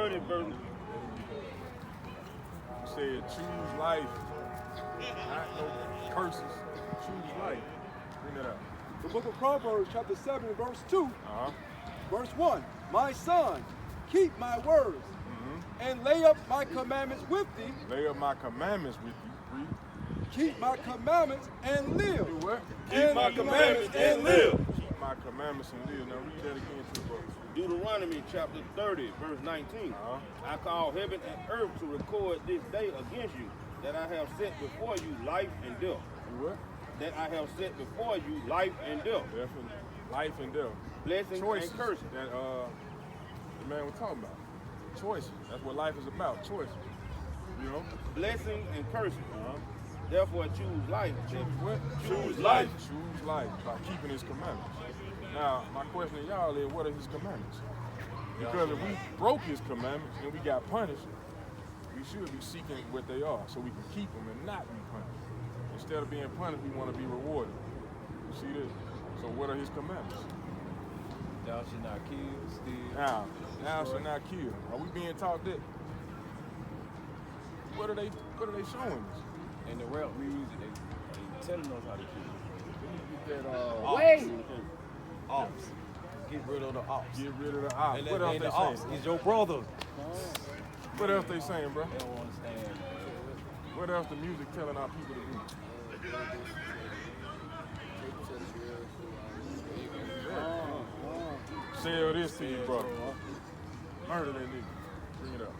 30, verse. Said choose life, not no curses. Choose life. Bring that out. The book of Proverbs, chapter 7, verse 2, Uh-huh. verse 1. My son, keep my words, and lay up my commandments with thee. Lay up my commandments with you. Read. Keep my commandments and live. Do what? Keep my commandments and live. Keep my commandments and live. Now read that again to the brother. Deuteronomy chapter 30, verse 19. I call heaven and earth to record this day against you, that I have set before you life and death. Do what? That I have set before you life and death. Definitely. Life and death. Blessings Choices and curses. that the man was talking about. Choices. That's what life is about. Choices. You know? Blessings and curses. Therefore choose life. Choose what? Choose life. Choose life by keeping his commandments. Now, my question to y'all is, what are his commandments? Because if we broke his commandments and we got punished, we should be seeking what they are so we can keep them and not be punished. Instead of being punished, we want to be rewarded. You see this? So what are his commandments? Thou shalt not kill, steal. Now, thou shalt not kill. Are we being taught that? What are they showing us? In the rap music, they telling us how to kill. Get that Wait! Ops. Get rid of the ops. Get rid of the ops. And What else the they ops saying? is your brother. What else they saying, bro? They don't understand. What else the music telling our people to do? Sell this to your brother. Murder that nigga. Bring it up.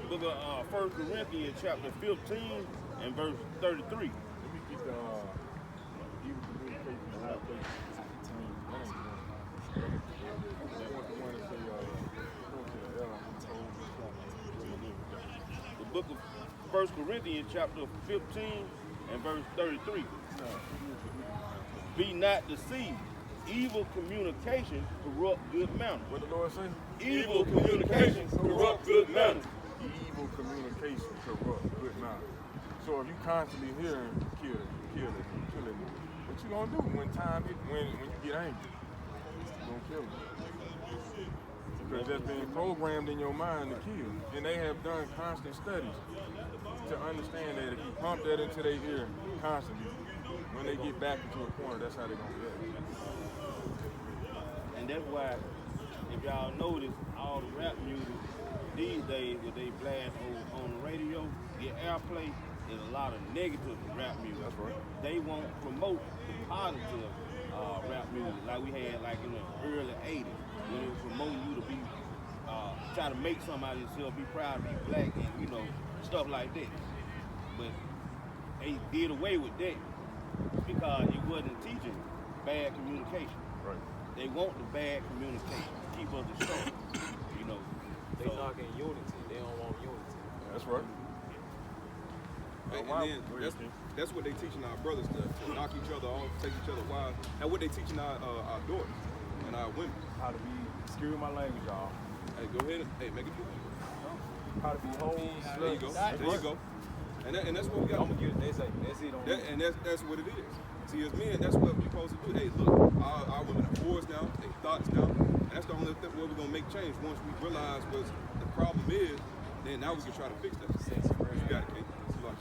Book of 1 Corinthians chapter 15 and verse 33. Let me get the evil communication. That ain't the one that say, The book of 1 Corinthians chapter 15 and verse 33. Be not deceived. Evil communication corrupt good manners. what the Lord say? Evil communication corrupt good manners. Evil communication corrupt good manners. So if you constantly hearing killing, what you gonna do when time hit, when you get angry? You gonna kill them. Because that's been programmed in your mind to kill. And they have done constant studies to understand that if you pump that into their ear constantly, when they get back into a corner, that's how they're gonna react. And that's why, if y'all notice, all the rap music these days, what they blast on the radio, get airplay, is a lot of negative rap music. That's right. They won't promote the positive rap music like we had like in the early 80s, when it was promoting you to be, try to make somebody yourself, be proud to be black, and you know, stuff like that. But they did away with that because it wasn't teaching bad communication. Right. They want the bad communication to keep us destroyed. You know, They knocking unity. They don't want unity. That's right. And then that's what they teaching our brothers to knock each other off, take each other wives. And what they teaching our daughters and our women. How to be, excuse my language, y'all. Hey, go ahead. Hey, make it. How to be hoes. There you go. There you go. And that's what we got. I'm gonna get it. They say that's it on And that's what it is. See, as men, that's what we're supposed to do. Hey, look, our women are boys now, they thoughts now. And that's the only thing where we're gonna make change. Once we realize what the problem is, then now we can try to fix that. You got it, Kate.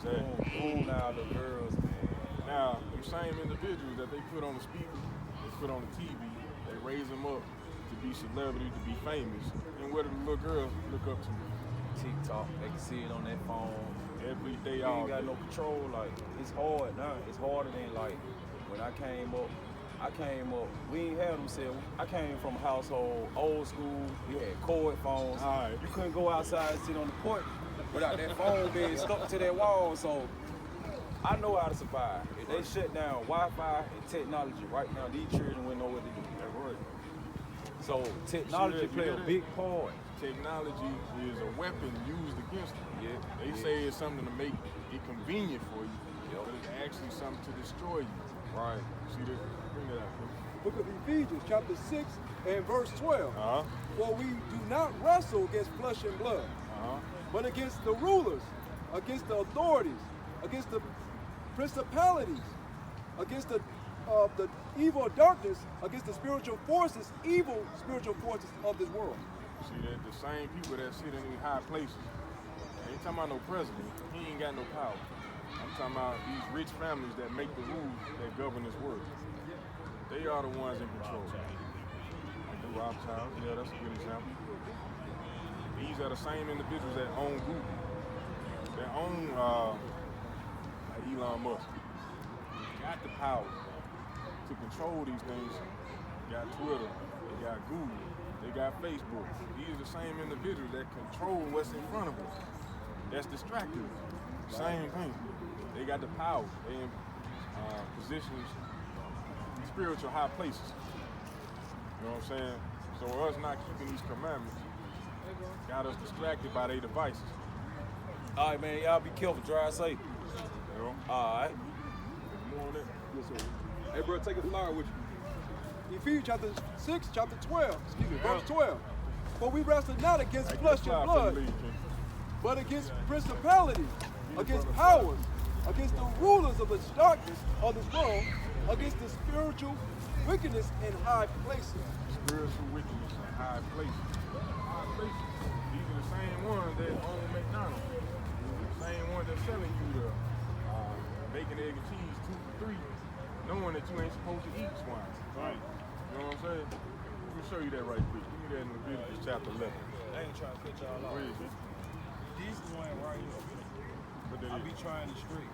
Cool now, the girls, man. Now, them same individuals that they put on the speaker, they put on the TV, they raise them up to be celebrities, to be famous. And what do the little girls look up to? TikTok, they can see it on their phone. Every day, You all ain't got day. no control. Like, it's hard now. It's harder than like when I came up. We ain't had them sell. I came from a household, old school. We had cord phones. All right. You couldn't go outside and sit on the porch without that phone being stuck to that wall. So I know how to survive. If they shut down Wi-Fi and technology right now, these children wouldn't know what to do. That's right. So technology play a big part. Technology is a weapon used against them. Yeah. They say it's something to make it convenient for you, but it's actually something to destroy you. Right. See that? Bring that out, please. Book of Ephesians, chapter 6 and verse 12. For we do not wrestle against flesh and blood, but against the rulers, against the authorities, against the principalities, against the evil darkness, against the evil spiritual forces of this world. See, that the same people that sit in these high places. I ain't talking about no president. He ain't got no power. I'm talking about these rich families that make the rules that govern this world. They are the ones in control. Like the Rothschilds, yeah, that's a good example. These are the same individuals that own Google, that own like Elon Musk. Got the power to control these things. They got Twitter, they got Google, they got Facebook. These are the same individuals that control what's in front of us. That's distracting. Same thing. They got the power. They in positions, spiritual high places. You know what I'm saying? So us not keeping these commandments got us distracted by their devices. All right, man, y'all be careful, drive safe. You know? All right. More on that. Yes, sir. Hey, bro, take a flyer with you. Ephesians chapter 6, chapter 12, verse 12. For we wrestle not against flesh and blood, but against principalities, against powers, against the rulers of the darkness of this world, against the spiritual wickedness in high places. Spiritual wickedness in high places. High places. These are the same ones that own McDonald's. The same ones that selling you the bacon, egg, and cheese 2 for $3, knowing that you ain't supposed to eat swine. Right. You know what I'm saying? Let me show you that right quick. Give me that in Leviticus chapter 11. I ain't trying to cut y'all off. Where is it? This one right here. What that I is? be trying to straight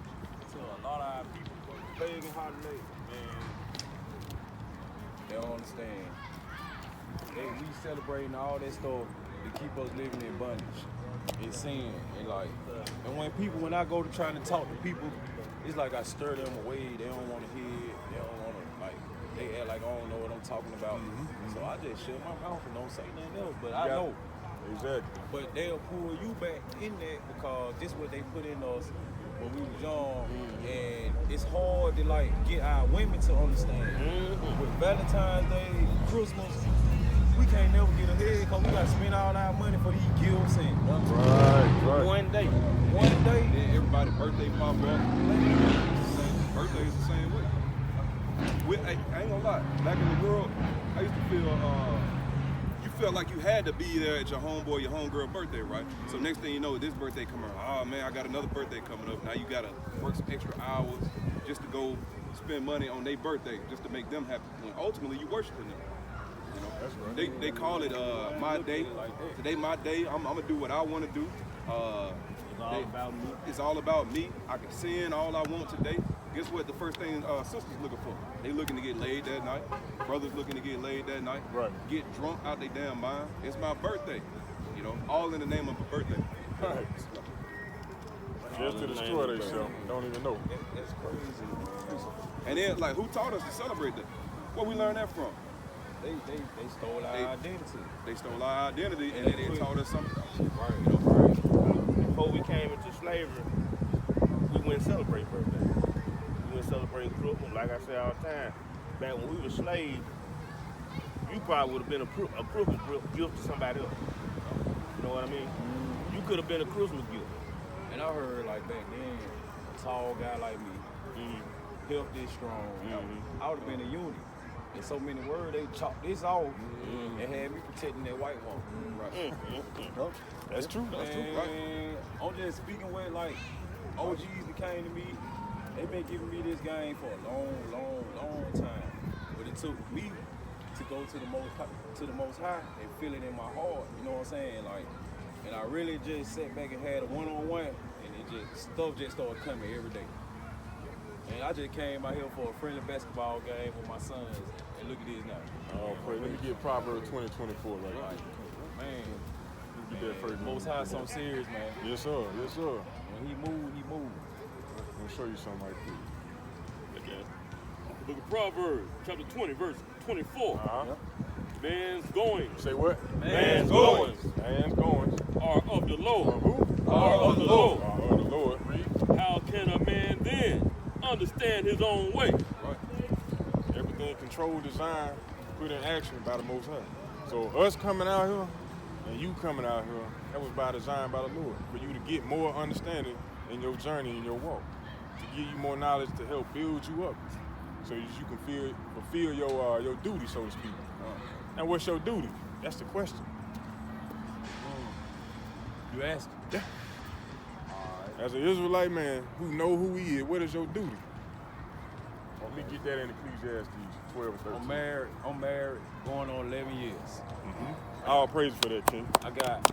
to a lot of our people. Pagan holiday, man. They don't understand. We celebrating all that stuff to keep us living in bondage, in sin, and like. And when I go to trying to talk to people, it's like I stir them away. They don't want to hear it. They don't want to like. They act like I don't know what I'm talking about. So I just shut my mouth and don't say nothing else. But I know. Exactly. But they'll pull you back in that because this is what they put in us when we was young, and it's hard to like get our women to understand. With Valentine's Day, Christmas, we can't never get ahead because we gotta spend all our money for these gifts and Right. One day. Then everybody's birthday pop up. Birthday is the same way. I ain't gonna lie. Back in the world, I used to feel you felt like you had to be there at your homeboy, your homegirl birthday, right? So next thing you know, this birthday coming around. Oh man, I got another birthday coming up. Now you gotta work some extra hours just to go spend money on their birthday, just to make them happy. When ultimately you worshiping them. You know, That's right. they call it my day. Today my day. I'm gonna do what I want to do. It's all about me. It's all about me. I can sin all I want today. Guess what? The first thing sisters looking for? They looking to get laid that night. Brothers looking to get laid that night. Right. Get drunk out their damn mind. It's my birthday. You know, all in the name of a birthday. Right. Just to destroy themselves. Don't even know. That's crazy. And then, like, who taught us to celebrate that? Where we learned that from? They stole our identity. They stole our identity, and then they taught us something else. Right. You know, Before we came into slavery, we wouldn't celebrate birthdays. We wouldn't celebrate Christmas, like I say all the time. Back when we were slaves, you probably would have been a Christmas gift to somebody else. You know what I mean? You could have been a Christmas gift. And I heard like back then, a tall guy like me, healthy, strong, I would have been a unit. In so many words, they chopped this off and had me protecting that white woman. Right. That's true. That's true. Right. And I'm just speaking with like OGs that came to me. They've been giving me this game for a long time. But it took me to go to the most high and feel it in my heart. You know what I'm saying? Like, and I really just sat back and had a one-on-one, and stuff just started coming every day. And I just came out here for a friendly basketball game with my sons, and look at this now. Oh, pray. Let me get Proverbs 20:24 right Right. Man, Let me get that first. Most High so serious, man. Yes, sir. Yes, sir. When he moved, he moved. I'm gonna show you something right quick. Okay. Book of Proverbs, chapter 20, verse 24. Man's goings Say what? Man's goings Man's goings are of the Lord. who? Are of the Lord. Are of the Lord. Read. How can a man then understand his own way? Right. Everything controlled, designed, put in action by the Most High. So us coming out here and you coming out here, that was by design by the Lord. For you to get more understanding in your journey, in your walk. To give you more knowledge to help build you up. So that you can fulfill your duty, so to speak. Now what's your duty? That's the question. You asked? Yeah. As an Israelite man who know who he is, what is your duty? Let me get that in Ecclesiastes 12 and 13. I'm married, going on 11 years. Mm-hmm. All praise for that, King. I got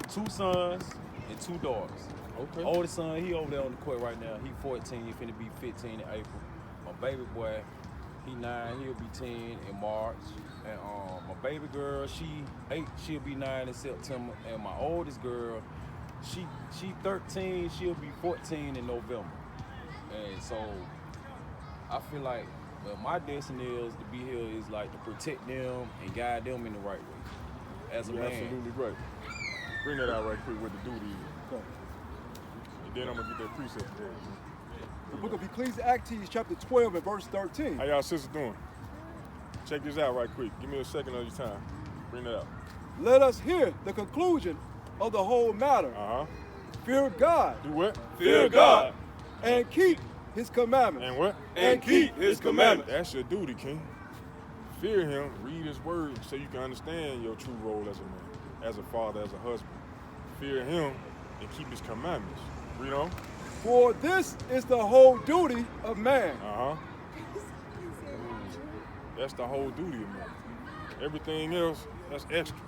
2 sons and 2 daughters. Okay. Oldest son, he over there on the court right now. He 14, he finna be 15 in April. My baby boy, he 9, he'll be 10 in March. And my baby girl, she 8, she'll be 9 in September. And my oldest girl, she 13, she'll be 14 in November. And so I feel like my destiny is to be here is like to protect them and guide them in the right way. As a man. Absolutely right. Bring that out right quick with the duty is. Okay. And then I'm gonna get that precept there. The book of Ecclesiastes, chapter 12 and verse 13. How y'all sisters doing? Check this out right quick. Give me a second of your time. Bring that out. Let us hear the conclusion of the whole matter. Fear God. Do what? Fear God. And keep his commandments. And what? And keep his commandments. That's your duty, King. Fear him, read his word so you can understand your true role as a man, as a father, as a husband. Fear him and keep his commandments. Read on. For this is the whole duty of man. That's the whole duty of man. Everything else, that's extra.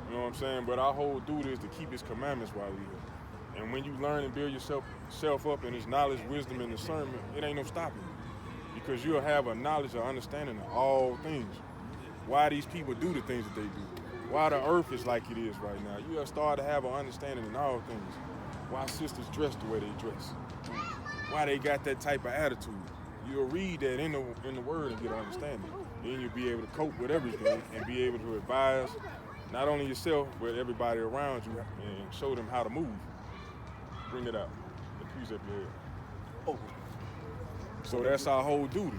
You know what I'm saying? But our whole duty is to keep his commandments while we here. And when you learn and build yourself up in his knowledge, wisdom, and discernment, it ain't no stopping you. Because you'll have a knowledge or understanding of all things. Why these people do the things that they do. Why the earth is like it is right now. You'll start to have an understanding in all things. Why sisters dress the way they dress. Why they got that type of attitude. You'll read that in the word and get an understanding. Then you'll be able to cope with everything and be able to advise not only yourself, but everybody around you and show them how to move. Bring it out. The precept your head. Oh. So that's our whole duty,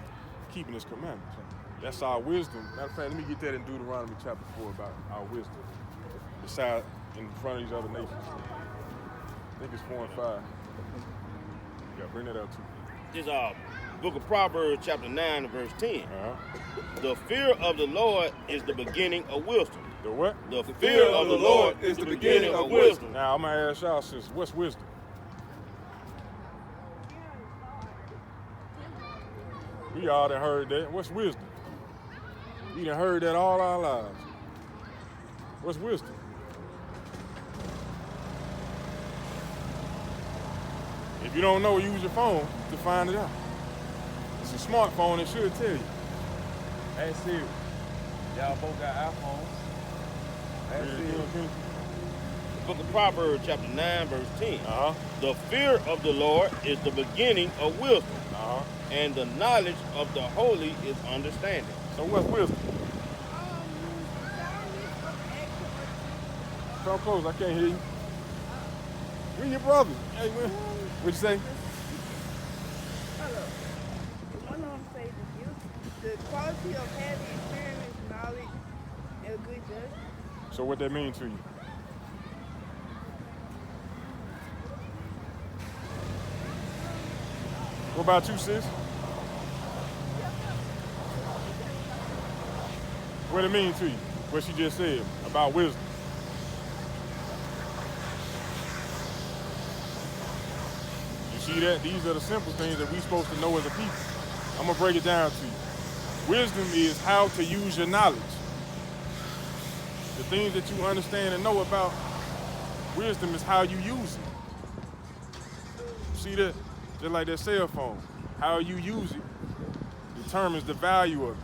keeping his commandments. That's our wisdom. Matter of fact, let me get that in Deuteronomy chapter 4 about our wisdom. Beside, in front of these other nations. I think it's 4 and 5. Yeah, bring that out too. This book of Proverbs chapter 9 and verse 10. The fear of the Lord is the beginning of wisdom. The what? The fear of the Lord is the beginning of wisdom. Now I'm gonna ask y'all, sis, what's wisdom? We all done heard that. What's wisdom? We done heard that all our lives. What's wisdom? If you don't know, use your phone to find it out. It's a smartphone, it should tell you. Hey, Siri. Y'all both got iPhones. Hey, Siri. The book of Proverbs chapter 9 verse 10. The fear of the Lord is the beginning of wisdom. And the knowledge of the holy is understanding. So what's wisdom? Come close, I can't hear you. We your brother. Hey, man. What'd you say? Hello. My mom says the quality of having experience, knowledge, and a good judgment. So what that mean to you? What about you, sis? What it mean to you? What she just said about wisdom. You see that? These are the simple things that we're supposed to know as a people. I'm gonna break it down to you. Wisdom is how to use your knowledge. The things that you understand and know about, wisdom is how you use it. See that? Just like that cell phone. How you use it determines the value of it.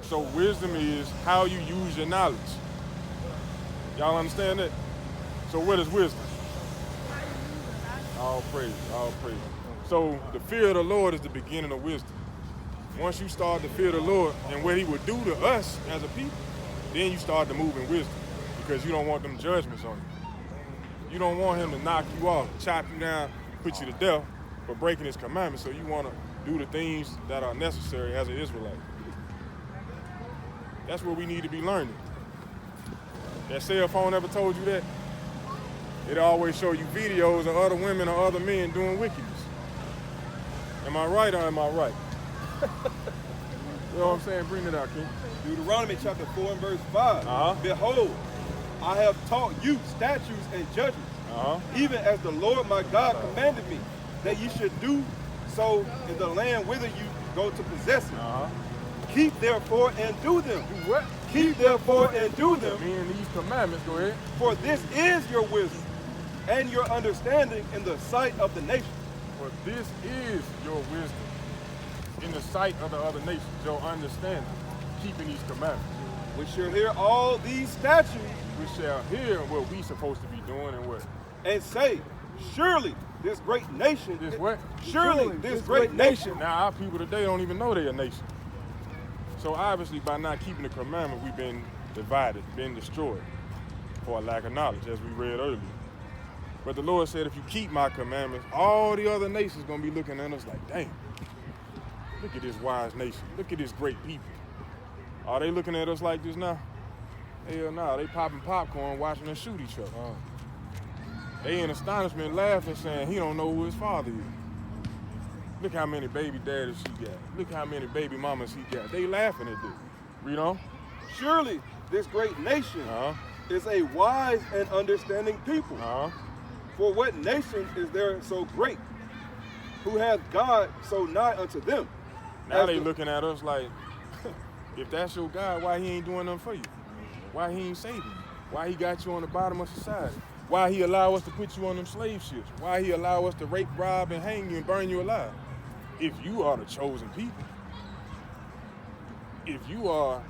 So wisdom is how you use your knowledge. Y'all understand that? So what is wisdom? All praise, all praise. So the fear of the Lord is the beginning of wisdom. Once you start to fear the Lord and what he would do to us as a people, then you start to move in wisdom because you don't want them judgments on you. You don't want him to knock you off, chop you down, put you to death for breaking his commandments. So you want to do the things that are necessary as an Israelite. That's what we need to be learning. That cell phone ever told you that? It always show you videos of other women or other men doing wickedness. Am I right or am I right? You know what I'm saying? Bring it out, King. Deuteronomy chapter 4 and verse 5. Behold, I have taught you statutes and judgments, even as the Lord my God commanded me, that you should do so in the land whither you go to possess it. Keep therefore and do them. Do what? Keep therefore and do them. Meaning these commandments, go ahead. For this is your wisdom and your understanding in the sight of the nations. For this is your wisdom in the sight of the other nations, your understanding, keeping these commandments. We shall hear all these statutes. We shall hear what we supposed to be doing and what. And say, surely this great nation. This what? Surely this great nation. Now our people today don't even know they're a nation. So obviously by not keeping the commandment, we've been divided, been destroyed for a lack of knowledge, as we read earlier. But the Lord said, if you keep my commandments, all the other nations gonna be looking at us like, damn, look at this wise nation. Look at this great people. Are they looking at us like this now? Hell no, they popping popcorn, watching us shoot each other. They in astonishment laughing, saying he don't know who his father is. Look how many baby daddies he got. Look how many baby mamas he got. They laughing at this. Read on. Surely this great nation is a wise and understanding people. For what nation is there so great, who hath God so nigh unto them? Now they looking at us like, if that's your God, why he ain't doing nothing for you? Why he ain't saving you? Why he got you on the bottom of society? Why he allow us to put you on them slave ships? Why he allow us to rape, rob, and hang you and burn you alive? If you are the chosen people, if you are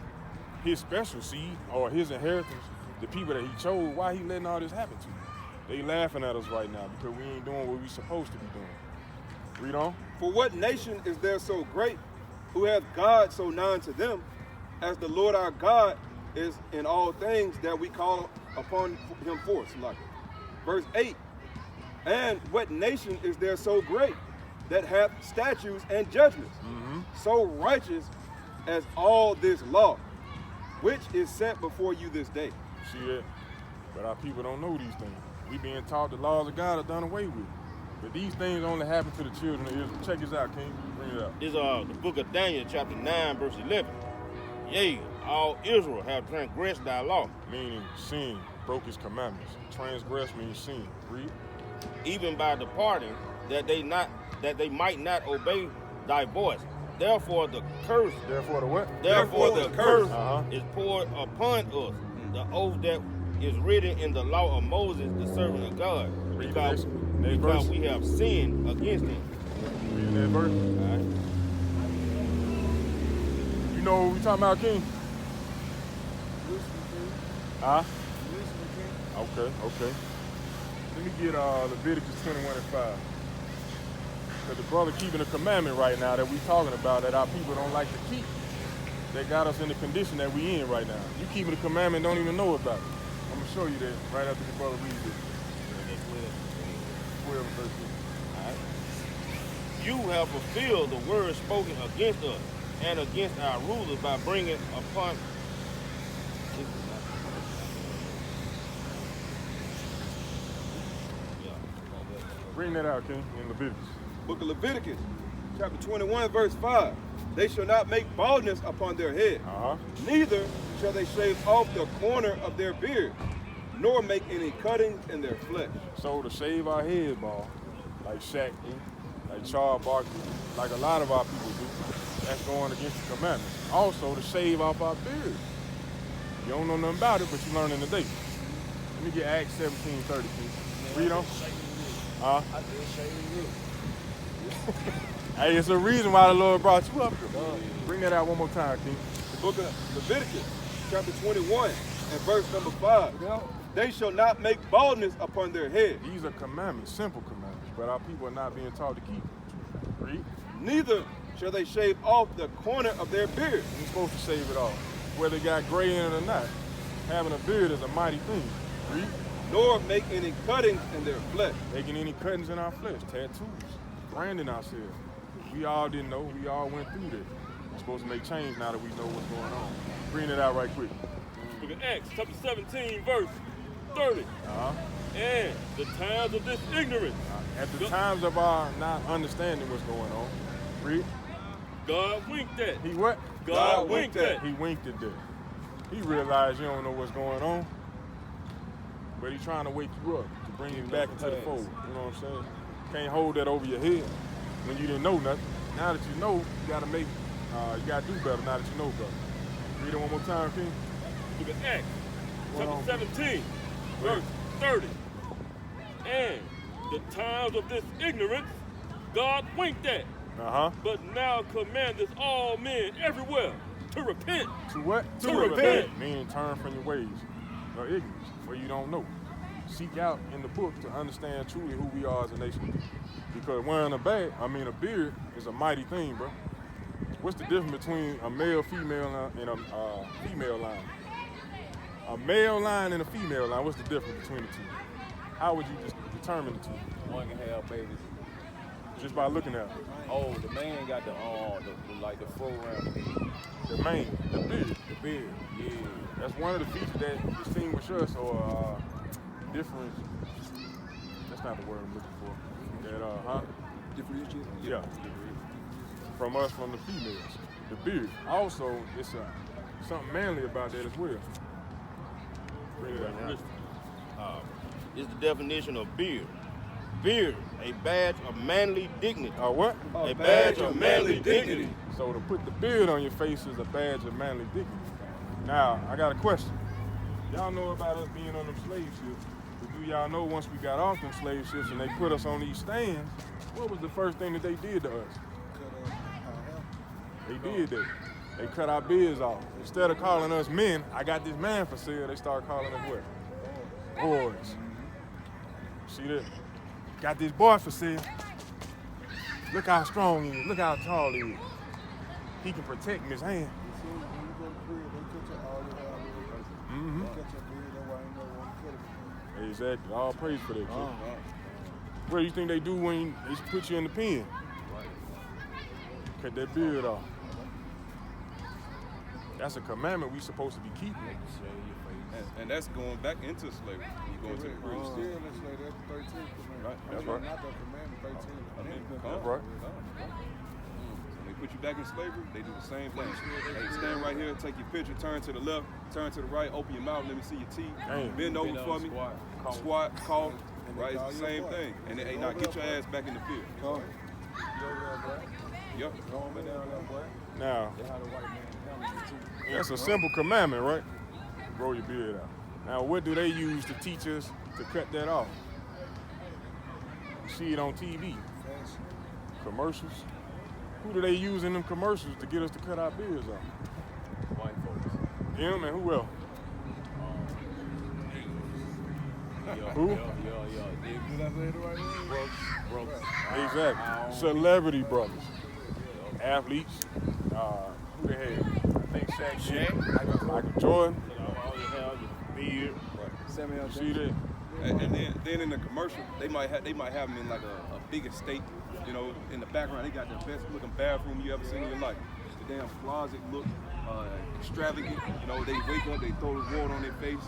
his special seed or his inheritance, the people that he chose, why he letting all this happen to you? They laughing at us right now because we ain't doing what we supposed to be doing. Read on. For what nation is there so great, who hath God so nigh unto them, as the Lord our God is in all things that we call upon him for? Verse 8, and what nation is there so great, that hath statutes and judgments, so righteous as all this law, which is set before you this day? See it? But our people don't know these things. We being taught the laws of God are done away with. But these things only happen to the children of Israel. Check this out, King. Bring it up. This is the book of Daniel, chapter 9, verse 11. Yea, all Israel have transgressed thy law. Meaning sin, broke his commandments. Transgress means sin. Read. Even by departing, that they might not obey thy voice. Therefore the curse. Therefore the what? Therefore the curse is poured upon us. The oath that is written in the law of Moses, the servant of God, because we have sinned against him. Read that verse. All right. You know what we talking about, King? Huh? Okay. Let me get Leviticus 21 and 5. Because the brother keeping a commandment right now that we talking about that our people don't like to keep, that got us in the condition that we in right now. You keeping the commandment, don't even know about it. I'm going to show you that right after the brother reads it. 12 and 13. All right. You have fulfilled the word spoken against us and against our rulers by bringing upon Bring that out, King, in Leviticus. Book of Leviticus, chapter 21, verse 5. They shall not make baldness upon their head, neither shall they shave off the corner of their beard, nor make any cuttings in their flesh. So to shave our head bald, like Shaq do, like Charles Barkley, like a lot of our people do, that's going against the commandments. Also to shave off our beard. You don't know nothing about it, but you learning today. Let me get Acts 17:30, please. Read on. I did shave Hey, it's a reason why the Lord brought you up here. Bring that out one more time, King. The book of Leviticus, chapter 21, and verse number 5. They shall not make baldness upon their head. These are commandments, simple commandments, but our people are not being taught to keep them. Read. Neither shall they shave off the corner of their beard. You're supposed to shave it off, whether it got gray in it or not. Having a beard is a mighty thing. Read. Nor make any cuttings in their flesh. Making any cuttings in our flesh, tattoos, branding ourselves. We all didn't know. We all went through that. We're supposed to make change now that we know what's going on. Bring it out right quick. Look at Acts chapter 17, verse 30. And the times of this ignorance. At the times of our not understanding what's going on. Read. God winked at. He what? God winked at. He winked at that. He realized you don't know what's going on. but he's trying to wake you up to bring you back into the fold. You know what I'm saying? Can't hold that over your head when you didn't know nothing. Now that you know, you gotta do better now that you know better. Read it one more time, King. Look at Acts, chapter 17, verse 30. And the times of this ignorance, God winked at. But now commandeth all men everywhere to repent. To what? To repent. Meaning turn from your ways of ignorance, where you don't know. Seek out in the book to understand truly who we are as a nation. Because wearing a beard is a mighty thing, bro. What's the difference between a male, female, and a female line? A male line and a female line, what's the difference between the two? How would you just determine the two? One can have babies. Just by looking at it. Oh, the man got the fro around the head. The mane, the beard. The beard, yeah. That's one of the features that distinguish us or different. That's not the word I'm looking for. That Differentiate? Yeah. From us, from the females. The beard. Also, it's something manly about that as well. Bring it back now. It's the definition of beard. Beard, a badge of manly dignity. What? A badge of manly dignity. So to put the beard on your face is a badge of manly dignity. Now, I got a question. Y'all know about us being on them slave ships, but do y'all know once we got off them slave ships and they put us on these stands, what was the first thing that they did to us? They did that. They cut our beards off. Instead of calling us men, I got this man for sale, they started calling us what? Boys. See that? Got this boy for sale. Look how strong he is. Look how tall he is. He can protect him, his hand. Exactly. All praise for that, kid. What do you think they do when they put you in the pen? Cut that beard off. That's a commandment we supposed to be keeping. And that's going back into slavery. You going to the prison. Still in slavery, that's 13. Right. That's right. Not that commandment, 13. That's right. When they put you back in slavery, they do the same thing. Hey, stand right here, take your picture, turn to the left, turn to the right, open your mouth, let me see your teeth. Bend over for me, squat, cough. Right, it's the same thing. And then, hey, now get your ass back in the field. Yep. Now, that's a simple commandment, right? Grow your beard out. Now, what do they use to teach us to cut that off? You see it on TV. Commercials. Who do they use in them commercials to get us to cut our beards off? White folks. Him and who else? Who? Brooks. Exactly. Celebrity brothers. Athletes. Who they had? I think Shaq. Michael Jordan. Beard. See that? And then in the commercial, they might have them in like a big estate, you know, in the background. They got the best looking bathroom you ever seen in your life. The damn closet look extravagant. You know, they wake up, they throw the water on their face,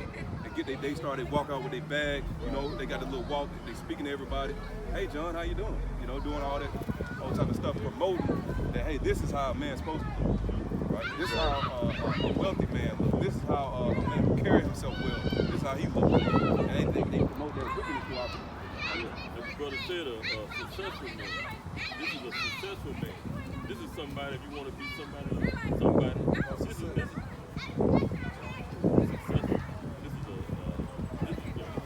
they start, they walk out with their bag. You know, they got a little walk. They speaking to everybody. Hey, John, how you doing? You know, doing all type of stuff, promoting that. Hey, this is how a man's supposed to do. Right? This is how a wealthy man looks. This is how a man who carry himself well. This is how he looks. And they promote that wickedness throughout the As the brother said, a successful man. This is a successful man. This is somebody, if you want to be somebody. This is the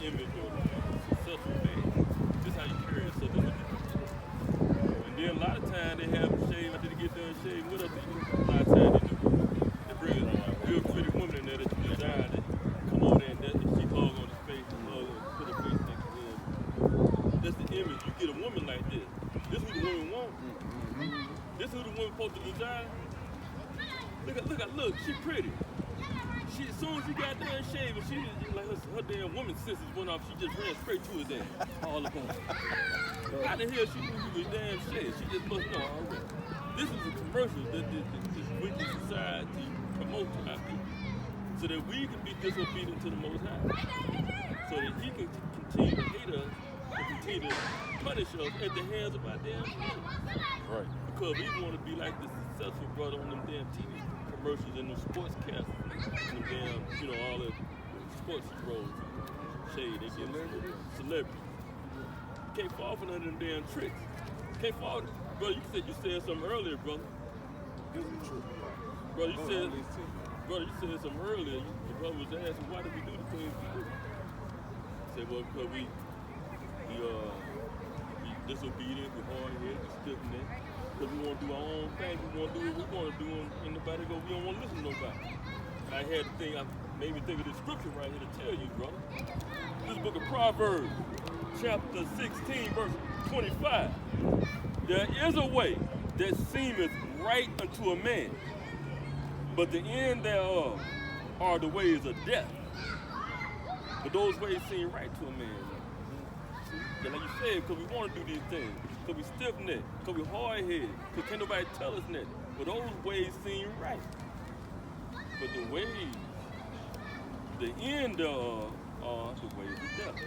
image of a successful man. This is how you carry yourself. And then a lot of times they have them shave after they get done shaving. What up? A lot of times they do. They bring a real pretty woman in there that you desire that come over there and she hug on his face and hug and put her face next to him. That's the image. You get a woman like this. This is who the woman wants. This is who the woman supposed to desire. Look, she pretty. As soon as she got done shaving, she like her damn woman senses went off. She just ran straight to his ass, all up on him. How the hell she knew he was damn shaved? She just must know already. This is a commercial that this wicked society promotes to our people, so that we can be disobedient to the Most High, so that He can continue to hate us and continue to punish us at the hands of our damn enemies. Right. Because we want to be like the successful brother on them damn TV commercials and them sports casts and them damn, all the sports heroes, shade, they get celebrity. Can't fall for none of them damn tricks. Can't fall. Bro, you said something earlier, brother. Bro, you said something earlier. Your brother was asking, why did we do the things we do? I said, well, because we disobedient, we hard-headed, we stiff-necked. Because we want to do our own thing. We want to do what we want to do, and nobody go, we don't want to listen to nobody. I had the thing, I made me think of the scripture right here to tell you, brother. This book of Proverbs, chapter 16, verse 25. There is a way that seemeth right unto a man, but the end thereof are the ways of death. But those ways seem right to a man. See? Like you said, because we want to do these things, because we stiff-necked, because we hard-headed, because can't nobody tell us nothing. But those ways seem right. But the ways, the end thereof are the ways of death.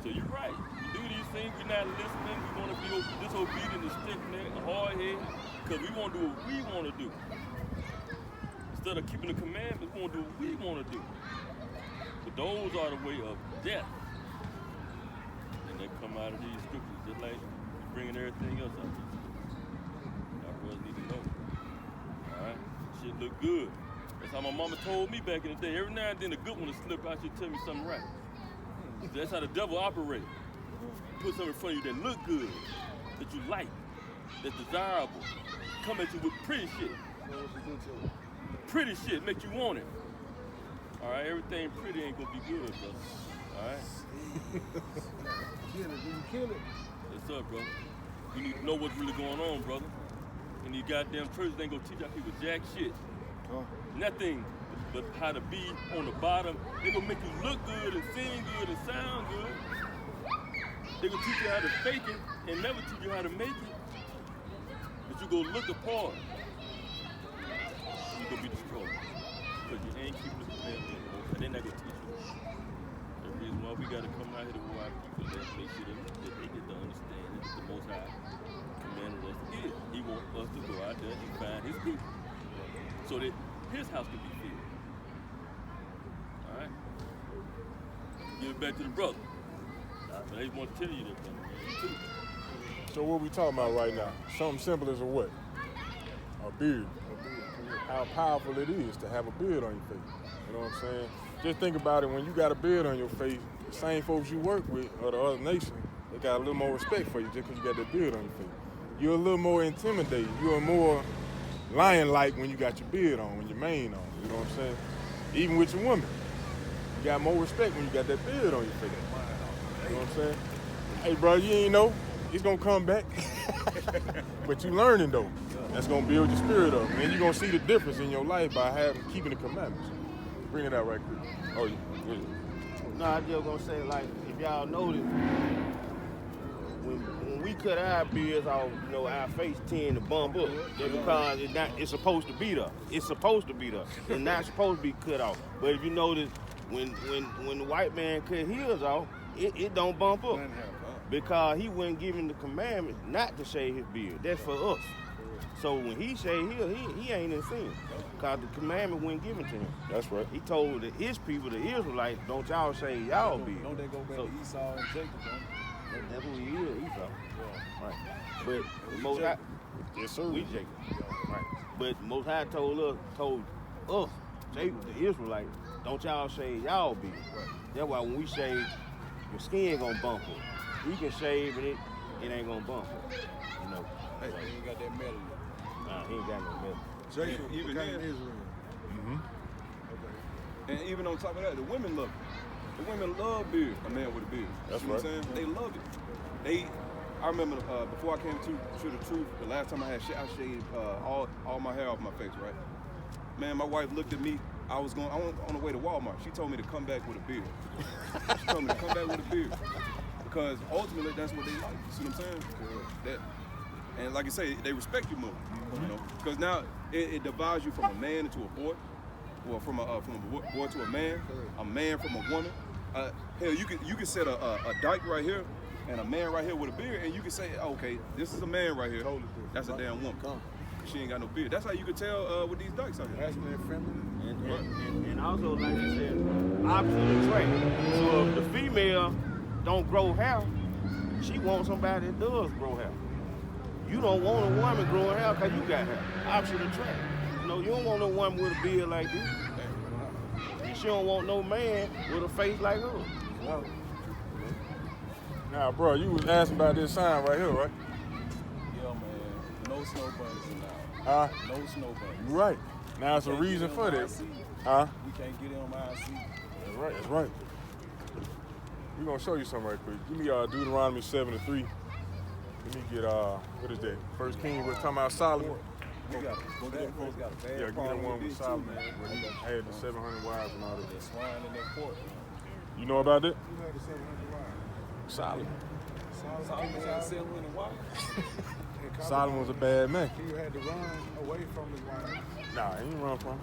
So you're right. We do these things, we're not listening, we want to be disobedient and stiff-necked and hard-headed, because we want to do what we want to do. Instead of keeping the commandments, we want to do what we want to do. But those are the way of death. And they come out of these scriptures, just like bringing everything else out. Our brothers need to know. All right? Shit look good. That's how my mama told me back in the day. Every now and then a good one will slip out, she'll tell me something right. That's how the devil operates. Put something in front of you that look good, that you like, that's desirable. Come at you with pretty shit. Pretty shit make you want it. All right, everything pretty ain't gonna be good, bro. All right. Kill it. What's up, bro? You need to know what's really going on, brother. And these goddamn churches ain't gonna teach our people jack shit. Nothing but how to be on the bottom. They gonna make you look good and sing good and sound good. They gonna teach you how to fake it and never teach you how to make it. But you go look the part. You're gonna be destroyed. Because you ain't keeping the commandments. And they're not gonna teach you. The reason why we gotta come out here to our people, that make sure that they get to understand that the Most High commanded us to give. He wants us to go out there and find his people. So that his house can be filled. Alright? Give it back to the brother. But I just want to tell you that, brother. Too. So what we talking about right now? Something simple as a what? A beard. How powerful it is to have a beard on your face. You know what I'm saying? Just think about it, when you got a beard on your face, the same folks you work with or the other nation, they got a little more respect for you just because you got that beard on your face. You're a little more intimidating. You're more lion-like when you got your beard on, when your mane on. You know what I'm saying? Even with your woman, you got more respect when you got that beard on your face. You know what I'm saying? Hey, bro, you ain't know. It's gonna come back. But you learning though. That's gonna build your spirit up. And you're gonna see the difference in your life by keeping the commandments. Bring it out right quick. Oh, yeah. No, I just gonna say, like, if y'all notice, when we cut our beards off, you know, our face tend to bump up. Just because it's supposed to be there. It's supposed to be there. It's not supposed to be cut off. But if you notice, when the white man cut his off, it don't bump up. Because he wasn't given the commandment not to shave his beard. That's for us. So when he shaved his, he ain't in sin. Because the commandment wasn't given to him. That's right. He told his people, the Israelites, don't y'all shave y'all beard. Don't they go back to Esau and Jacob, don't That's who he is, Esau. Yeah. Right. But the Most High, Yes, sir. we Jacob. Right. But the Most High told us, Jacob, the Israelites, don't y'all shave y'all beard. Right. That's why when we shave, your skin gonna bump up. He can shave and it ain't gonna bump up. You know. Hey, he ain't got that metal. Nah, he ain't got no metal. Jacob, even became then- Israel. Mm-hmm. And even on top of that, the women love it. The women love beard, a man with a beard. That's you know right. what I'm saying? They love it. I remember before I came to the truth, the last time I shaved all my hair off my face, right? Man, my wife looked at me. I was on the way to Walmart. She told me to come back with a beard. She told me to come back with a beard. Because ultimately, that's what they like. You see what I'm saying? That, and like I say, they respect you more. You know, because now it divides you from a man into a boy, or from a boy to a man from a woman. Hell, you can set a dyke right here and a man right here with a beard, and you can say, okay, this is a man right here. That's a damn woman. She ain't got no beard. That's how you could tell with these ducks out here. Masculine and feminine. And also, like you said, opposite attract. So if the female don't grow hair, she wants somebody that does grow hair. You don't want a woman growing hair because you got hair. Opposite attract. You know, you don't want no woman with a beard like this. And she don't want no man with a face like her. Wow. Now, bro, you was asking about this sign right here, right? Yeah, man. No snow bunnies allowed. Huh? No snow bunnies. You right. Now, it's a reason for that. Huh? We can't get in on my seat. That's right, that's right. We're going to show you something right quick. Give me Deuteronomy 7:3. Let me get, what is that? First King, we're talking about Solomon. We got a bad Yeah, give me that one with Solomon, where he had the 700 wives and all that. That swine in that port. You know about that? Who had the 700 wives? Solomon. Solomon had 700 wives. Solomon was a bad man. He had to run away from his wife. Nah, he didn't run from him.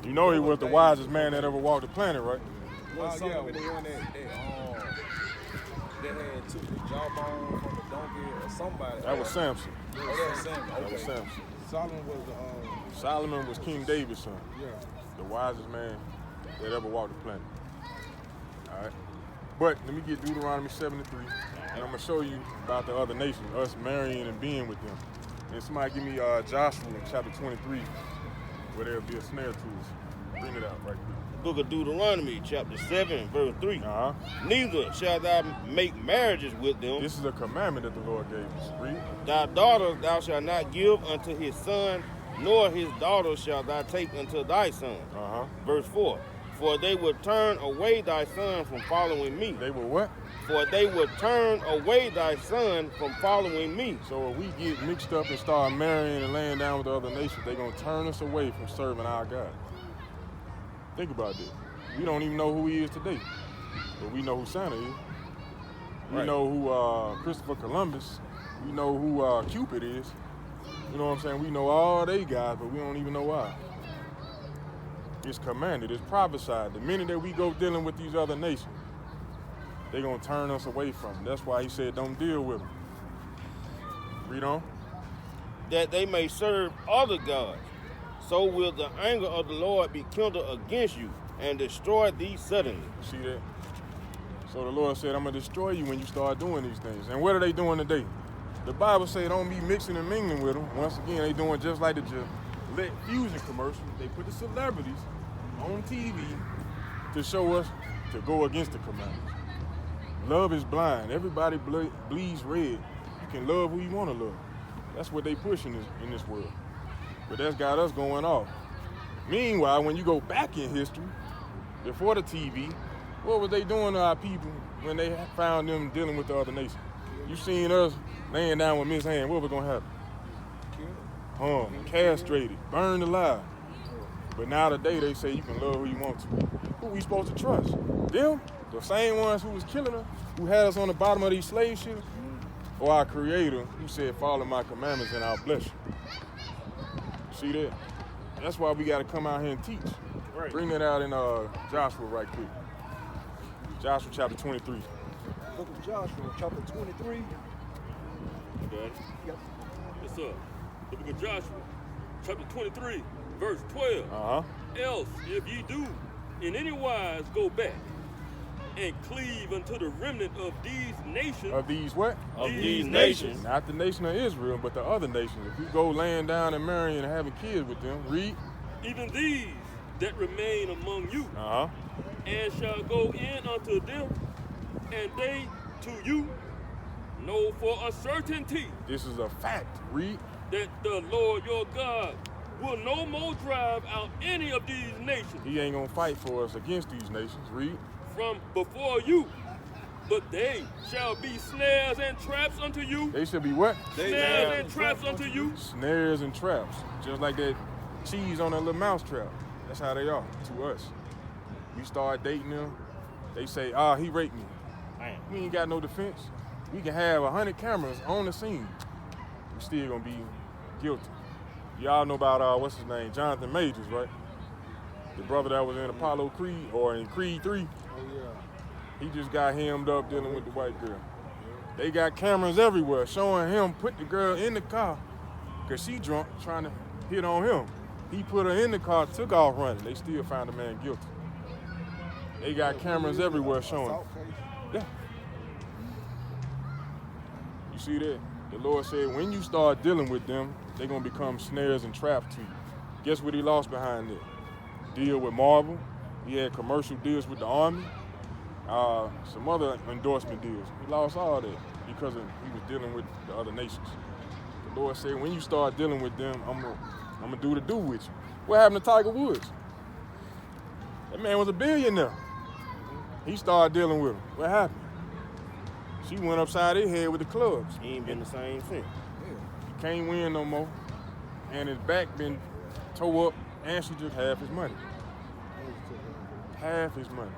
You know he was the wisest man that ever walked the planet, right? Well, Solomon the one that had took the jawbone from the donkey or somebody. That was Samson. Oh, that was Samson. That Okay. was Samson. Solomon was Solomon was King David's son. yeah. The wisest man that ever walked the planet. All right. But let me get Deuteronomy 7:3, and I'm gonna show you about the other nations, us marrying and being with them. And somebody give me Joshua chapter 23, where there'll be a snare to us. Bring it out right quick. Book of Deuteronomy, chapter 7, verse 3. Uh-huh. Neither shalt thou make marriages with them. This is a commandment that the Lord gave us. Read. Thy daughter thou shalt not give unto his son, nor his daughter shalt thou take unto thy son. Uh-huh. Verse 4. For they will turn away thy son from following me. They will what? For they will turn away thy son from following me. So if we get mixed up and start marrying and laying down with the other nations, they're going to turn us away from serving our God. Think about that. We don't even know who he is today, but we know who Santa is. We Right. know who Christopher Columbus. We know who Cupid is. You know what I'm saying? We know all they guys, but we don't even know why. It's commanded, it's prophesied. The minute that we go dealing with these other nations, they're going to turn us away from them. That's why he said don't deal with them. Read on. That they may serve other gods. So will the anger of the Lord be kindled against you and destroy thee suddenly. See that? So the Lord said, I'm going to destroy you when you start doing these things. And what are they doing today? The Bible says don't be mixing and mingling with them. Once again, they doing just like the Gillette Fusion commercial. They put the celebrities on TV to show us to go against the commandments. Love is blind. Everybody bleeds red. You can love who you want to love. That's what they push in this world. But that's got us going off. Meanwhile, when you go back in history, before the TV, what was they doing to our people when they found them dealing with the other nations? You seen us laying down with Miss Hand, what was going to happen? Hung, castrated, burned alive. But now today they say you can love who you want to. Who we supposed to trust? Them? The same ones who was killing us, who had us on the bottom of these slave ships? Or our Creator who said, follow my commandments and I'll bless you? See that? That's why we got to come out here and teach. Right. Bring that out in Joshua right quick. Joshua chapter 23. Book of Joshua, chapter 23. Okay. Yep. Yes, sir. The book of Joshua, chapter 23, verse 12. Uh-huh. Else, if ye do in any wise go back and cleave unto the remnant of these nations. Of these what? Of these nations. Not the nation of Israel, but the other nations. If we go laying down and marrying and having kids with them, read. Even these that remain among you, Uh-huh. and shall go in unto them, and they to you know for a certainty This is a fact. Read. that the Lord your God will no more drive out any of these nations He ain't gonna fight for us against these nations. Read. from before you, but they shall be snares and traps unto you. They should be what? Snares and traps unto you. Snares and traps. Just like that cheese on a little mouse trap. That's how they are to us. We start dating them. They say, he raped me. We ain't got no defense. We can have 100 cameras on the scene. We still gonna be guilty. Y'all know about, what's his name? Jonathan Majors, right? The brother that was in Apollo Creed, or in Creed 3. Oh, yeah. He just got hemmed up dealing with the white girl. They got cameras everywhere showing him put the girl in the car because she drunk trying to hit on him. He put her in the car, took off running. They still found the man guilty. They got cameras everywhere showing. Yeah. You see that? The Lord said when you start dealing with them, they're going to become snares and traps to you. Guess what he lost behind that? Deal with Marvel. He had commercial deals with the Army. Some other endorsement deals. He lost all that because he was dealing with the other nations. The Lord said, when you start dealing with them, I'm gonna do the do with you. What happened to Tiger Woods? That man was a billionaire. He started dealing with him. What happened? She went upside his head with the clubs. He ain't been the same since. He can't win no more. And his back been tore up, and she took half his money. Half his money.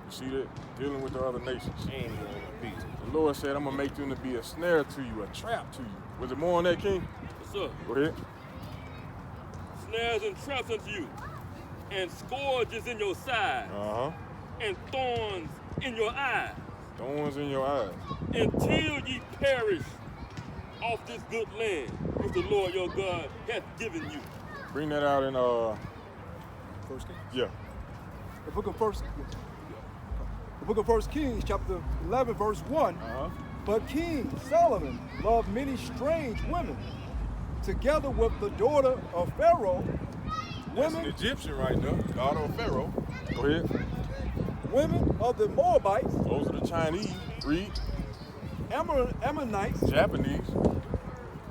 You see that? Dealing with the other nations. The Lord said, I'm going to make them to be a snare to you, a trap to you. Was it more on that, King? Yes, sir. Go ahead. Snares and traps unto you, and scourges in your side, and thorns in your eyes. Thorns in your eyes. Until ye perish off this good land which the Lord your God hath given you. Bring that out in First Kings. Yeah. The book of First Kings, chapter 11, verse 1. But King Solomon loved many strange women, together with the daughter of Pharaoh. That's an Egyptian right there, daughter of Pharaoh. Go ahead. Women of the Moabites. Those are the Chinese. Read. Ammonites. Japanese.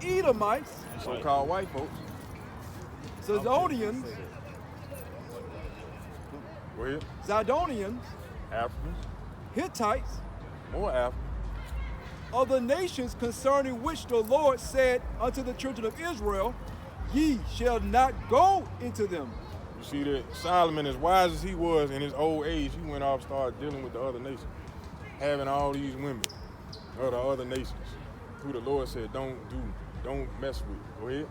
Edomites. So-called white folks. Sidonians. Go ahead. Zidonians. Africans. Hittites. More Africans. Of the nations concerning which the Lord said unto the children of Israel, ye shall not go into them. You see that Solomon, as wise as he was in his old age, he went off and started dealing with the other nations, having all these women of the other nations, who the Lord said don't mess with. Go ahead.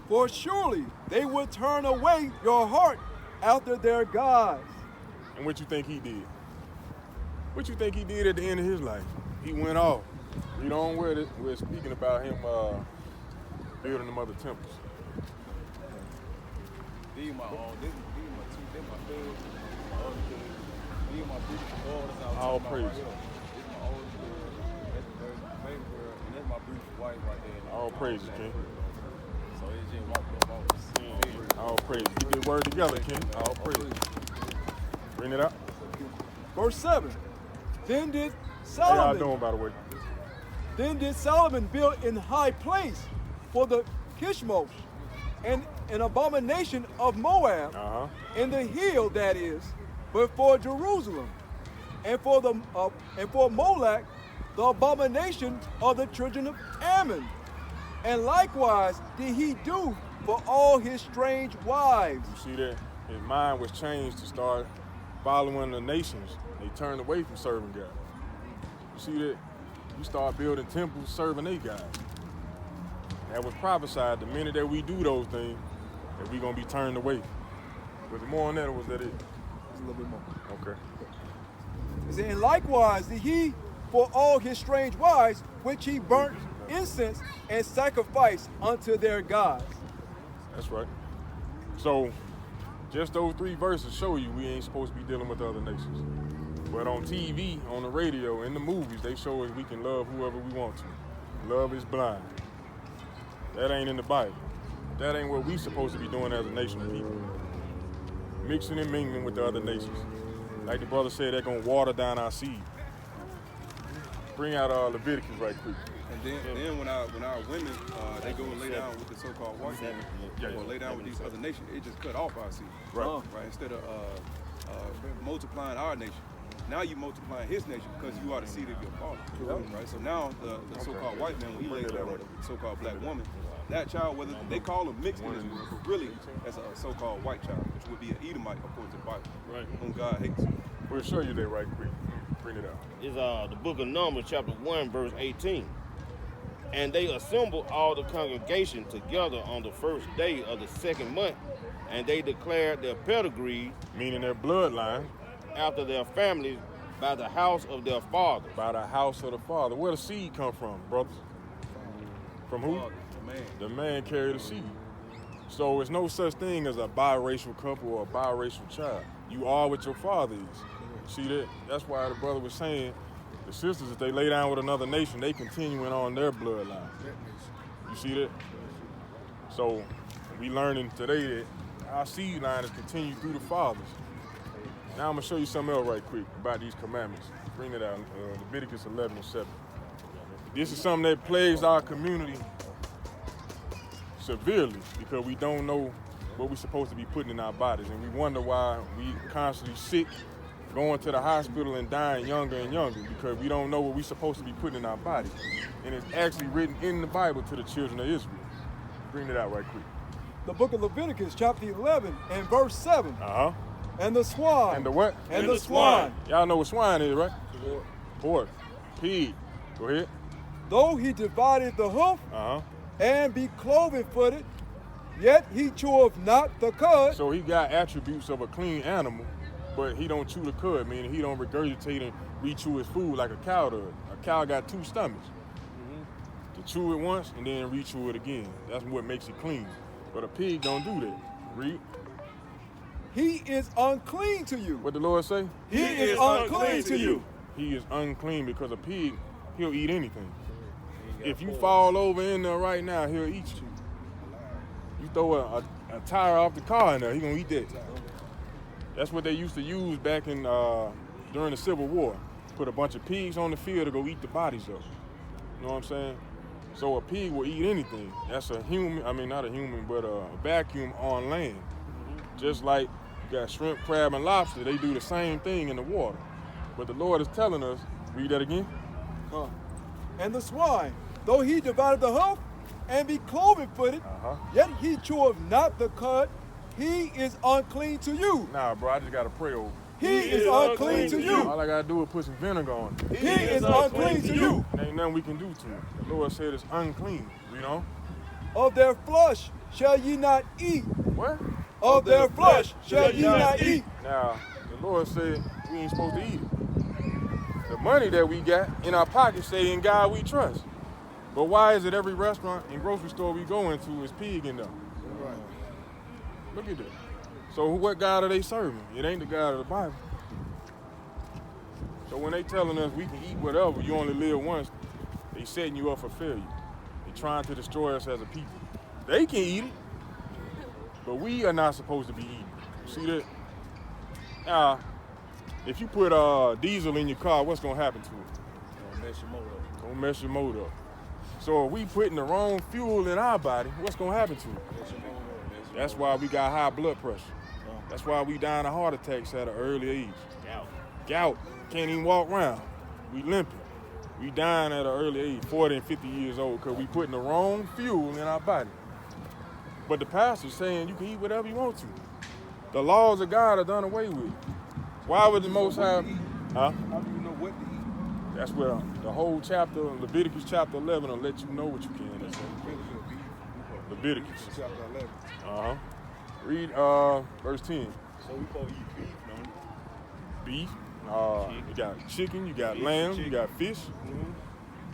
For surely they would turn away your heart after their gods. And what you think he did? What you think he did at the end of his life? He went off. Read on where we're speaking about him building them other temples. These my own. These my two. These my third. My other third. These my beautiful daughters. All praise. Right, this my oldest girl. That's the baby girl, and that's my beautiful wife right there. All praises, King. So it's just walked up on us. All praise. Get that word together, King. All praise. Bring it up. Verse 7. Then did How y'all Solomon. doing, by the way? Then did Solomon build in high place for the Kishmosh, and an abomination of Moab, in the hill that is, but for Jerusalem, and for Molech, the abomination of the children of Ammon. And likewise did he do for all his strange wives. You see that? His mind was changed to start following the nations. They turned away from serving God. You see that? We start building temples, serving they guys. That was prophesied the minute that we do those things, that we're going to be turned away. Was it more on that, or was that it? It's a little bit more. Okay. It said, and likewise did he for all his strange wives, which he burnt incense and sacrificed unto their gods. That's right. So, just those 3 verses show you we ain't supposed to be dealing with the other nations. But on TV, on the radio, in the movies, they show us we can love whoever we want to. Love is blind. That ain't in the Bible. That ain't what we supposed to be doing as a nation of people. Mixing and mingling with the other nations. Like the brother said, they're gonna water down our seed. Bring out Leviticus right quick. And then when our women, they go and lay down with the so-called white women, or lay down with these other nations, it just cut off our seed. Right. Right. Instead of multiplying our nation, now you multiplying his nation because you are the seed of your father. Right. So now the so-called white man, when he lays down with a so-called black woman, that child, whether they call him mixed in Israel, but really that's a so-called white child, which would be an Edomite according to the Bible, right? Whom God hates. We'll show you that right quick. Bring it out. It's the book of Numbers, chapter 1, verse 18. And they assembled all the congregation together on the first day of the 2nd month, and they declared their pedigree, meaning their bloodline, after their families, by the house of their father. By the house of the father. Where the seed come from, brothers? From who? The man carry the seed. So it's no such thing as a biracial couple or a biracial child. You are what your father is. See that? That's why the brother was saying the sisters, if they lay down with another nation, they continuing on their bloodline. You see that? So we learning today that our seed line is continued through the fathers. Now I'm gonna show you something else right quick about these commandments. Bring it out, Leviticus 11:7. This is something that plagues our community severely because we don't know what we're supposed to be putting in our bodies, and we wonder why we constantly sick, going to the hospital and dying younger and younger because we don't know what we're supposed to be putting in our bodies. And it's actually written in the Bible to the children of Israel. Bring it out right quick. The book of Leviticus, chapter 11, and verse 7. And the swine. And the what? And the swine. Y'all know what swine is, right? Pork. Pig. Go ahead. Though he divided the hoof and be cloven-footed, yet he cheweth not the cud. So he got attributes of a clean animal, but he don't chew the cud, meaning he don't regurgitate and re-chew his food like a cow does. A cow got two stomachs. To chew it once and then re-chew it again. That's what makes it clean. But a pig don't do that. Read. He is unclean to you. What the Lord say? He is unclean to you. He is unclean because a pig, he'll eat anything. If you fall over in there right now, he'll eat you. You throw a tire off the car in there, he gonna eat that. That's what they used to use back in during the Civil War. Put a bunch of pigs on the field to go eat the bodies up. You know what I'm saying? So a pig will eat anything. That's a human, I mean not a human, but a vacuum on land. Just like you got shrimp, crab, and lobster, they do the same thing in the water. But the Lord is telling us, read that again. And the swine, though he divided the hoof and be cloven-footed, yet he cheweth not the cud, he is unclean to you. Nah, bro, I just got to pray over. He is unclean to you. All I got to do is put some vinegar on it. He is unclean to you. There ain't nothing we can do to it. The Lord said it's unclean, you know? Of their flesh shall ye not eat. What? Of their flesh shall ye not eat. Now, the Lord said we ain't supposed to eat it. The money that we got in our pockets say in God we trust. But why is it every restaurant and grocery store we go into is pig in there? Right. Look at that. So what God are they serving? It ain't the God of the Bible. So when they telling us we can eat whatever, you only live once, they setting you up for failure. They trying to destroy us as a people. They can eat it, but we are not supposed to be eating. See that? Now, if you put diesel in your car, what's gonna happen to it? Gonna mess your motor up. Gonna mess your motor up. So if we putting the wrong fuel in our body, what's gonna happen to it? That's why we got high blood pressure. That's why we dying of heart attacks at an early age. Gout. Can't even walk around. We limping. We dying at an early age, 40 and 50 years old, because we putting the wrong fuel in our body. But the pastor's saying you can eat whatever you want to. The laws of God are done away with. Why would the Most High? How do you know what to eat? That's where the whole chapter, Leviticus chapter 11, will let you know what you can. Leviticus. Chapter 11. Read verse 10. So we supposed to eat beef, don't we? Beef. You got chicken, you got lamb, you got fish.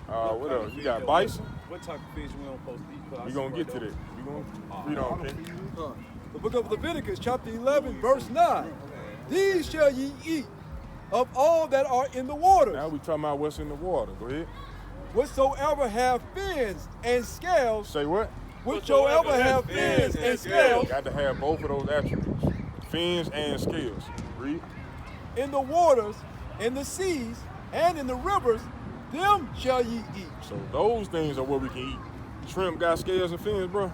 What else? You got bison. What type of fish we don't supposed to eat? We're going to get to that. We're going to read on, okay? The book of Leviticus, chapter 11, verse 9. These shall ye eat of all that are in the waters. Now we talking about what's in the water. Go ahead. Whatsoever have fins and scales. Say what? Whatsoever have fins and scales. Got to have both of those attributes. Fins and scales. Read. In the waters, in the seas, and in the rivers, them shall ye eat. So those things are what we can eat. Shrimp got scales and fins, bro.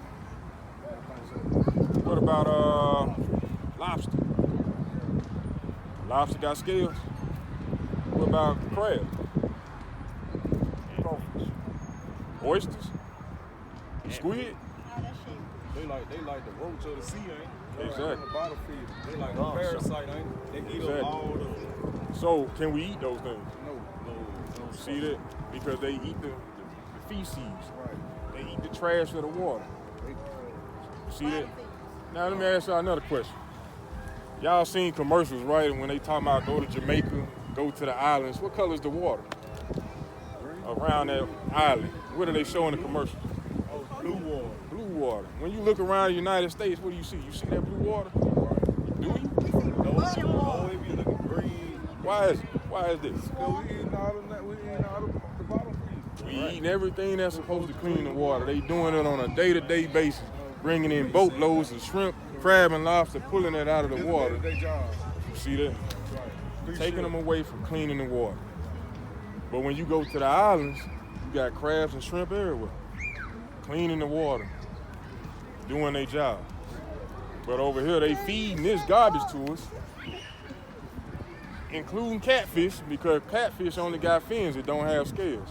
What about lobster? Lobster got scales. What about crab? Oysters? Squid? They like the roach of the sea, ain't they? Exactly. They like a parasite, ain't they? They eat up all the... So can we eat those things? No. See that? Because they eat the feces. Right. They eat the trash of the water. See that? Now let me ask y'all another question. Y'all seen commercials, right? When they talking about go to Jamaica, go to the islands. What color is the water around that island? What are they showing in the commercials? Blue water. water. When you look around the United States, what do you see? You see that blue water? Do you? No, if you look at green. Why is it? Why is this? Because we eating all the bottom feed. We eating everything that's supposed to clean the water. They doing it on a day-to-day basis, bringing in boatloads of shrimp, crab, and lobster, pulling it out of the water. You see that? Taking them away from cleaning the water. But when you go to the islands, you got crabs and shrimp everywhere, cleaning the water, doing their job. But over here, they feeding this garbage to us, including catfish, because catfish only got fins, it don't have scales.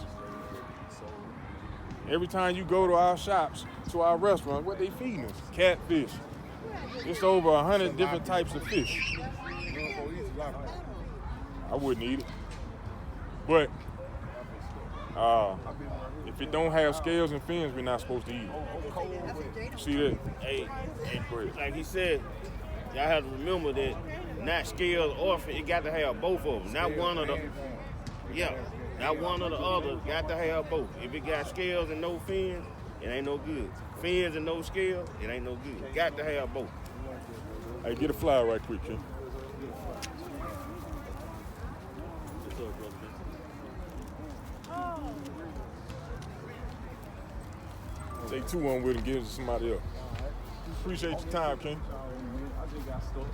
Every time you go to our shops, to our restaurants, what they feeding us? Catfish. It's over 100 different types of fish. I wouldn't eat it. But if it don't have scales and fins, we're not supposed to eat it. See that? Hey, like he said, y'all have to remember that not scales or fins, it got to have both of them. Not one or the other. Got to have both. If it got scales and no fins, it ain't no good. Fins and no scales, it ain't no good. Got to have both. Hey, get a flower right quick, King. Take 2 on with and give it to somebody else. Appreciate your time, King. I just got stuck.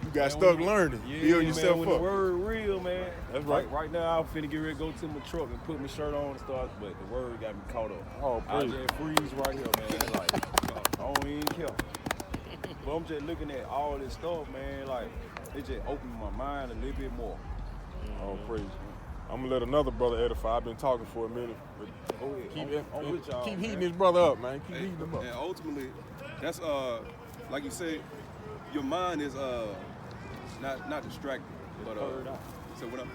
You got stuck learning. Build yourself man, up. The word real, man. That's right. Right now, I'm finna get ready to go to my truck and put my shirt on and start, but the word got me caught up. Oh, I praise. just freeze right here, man. Like, I don't even care. But I'm just looking at all this stuff, man. Like, it just opened my mind a little bit more. Oh, praise. I'm gonna let another brother edify. I've been talking for a minute, but Go ahead. I'm with y'all, keep man. heating this brother up, man. Keep heating him up. And ultimately, that's like you said, your mind is not distracted, but Third eye. so what up?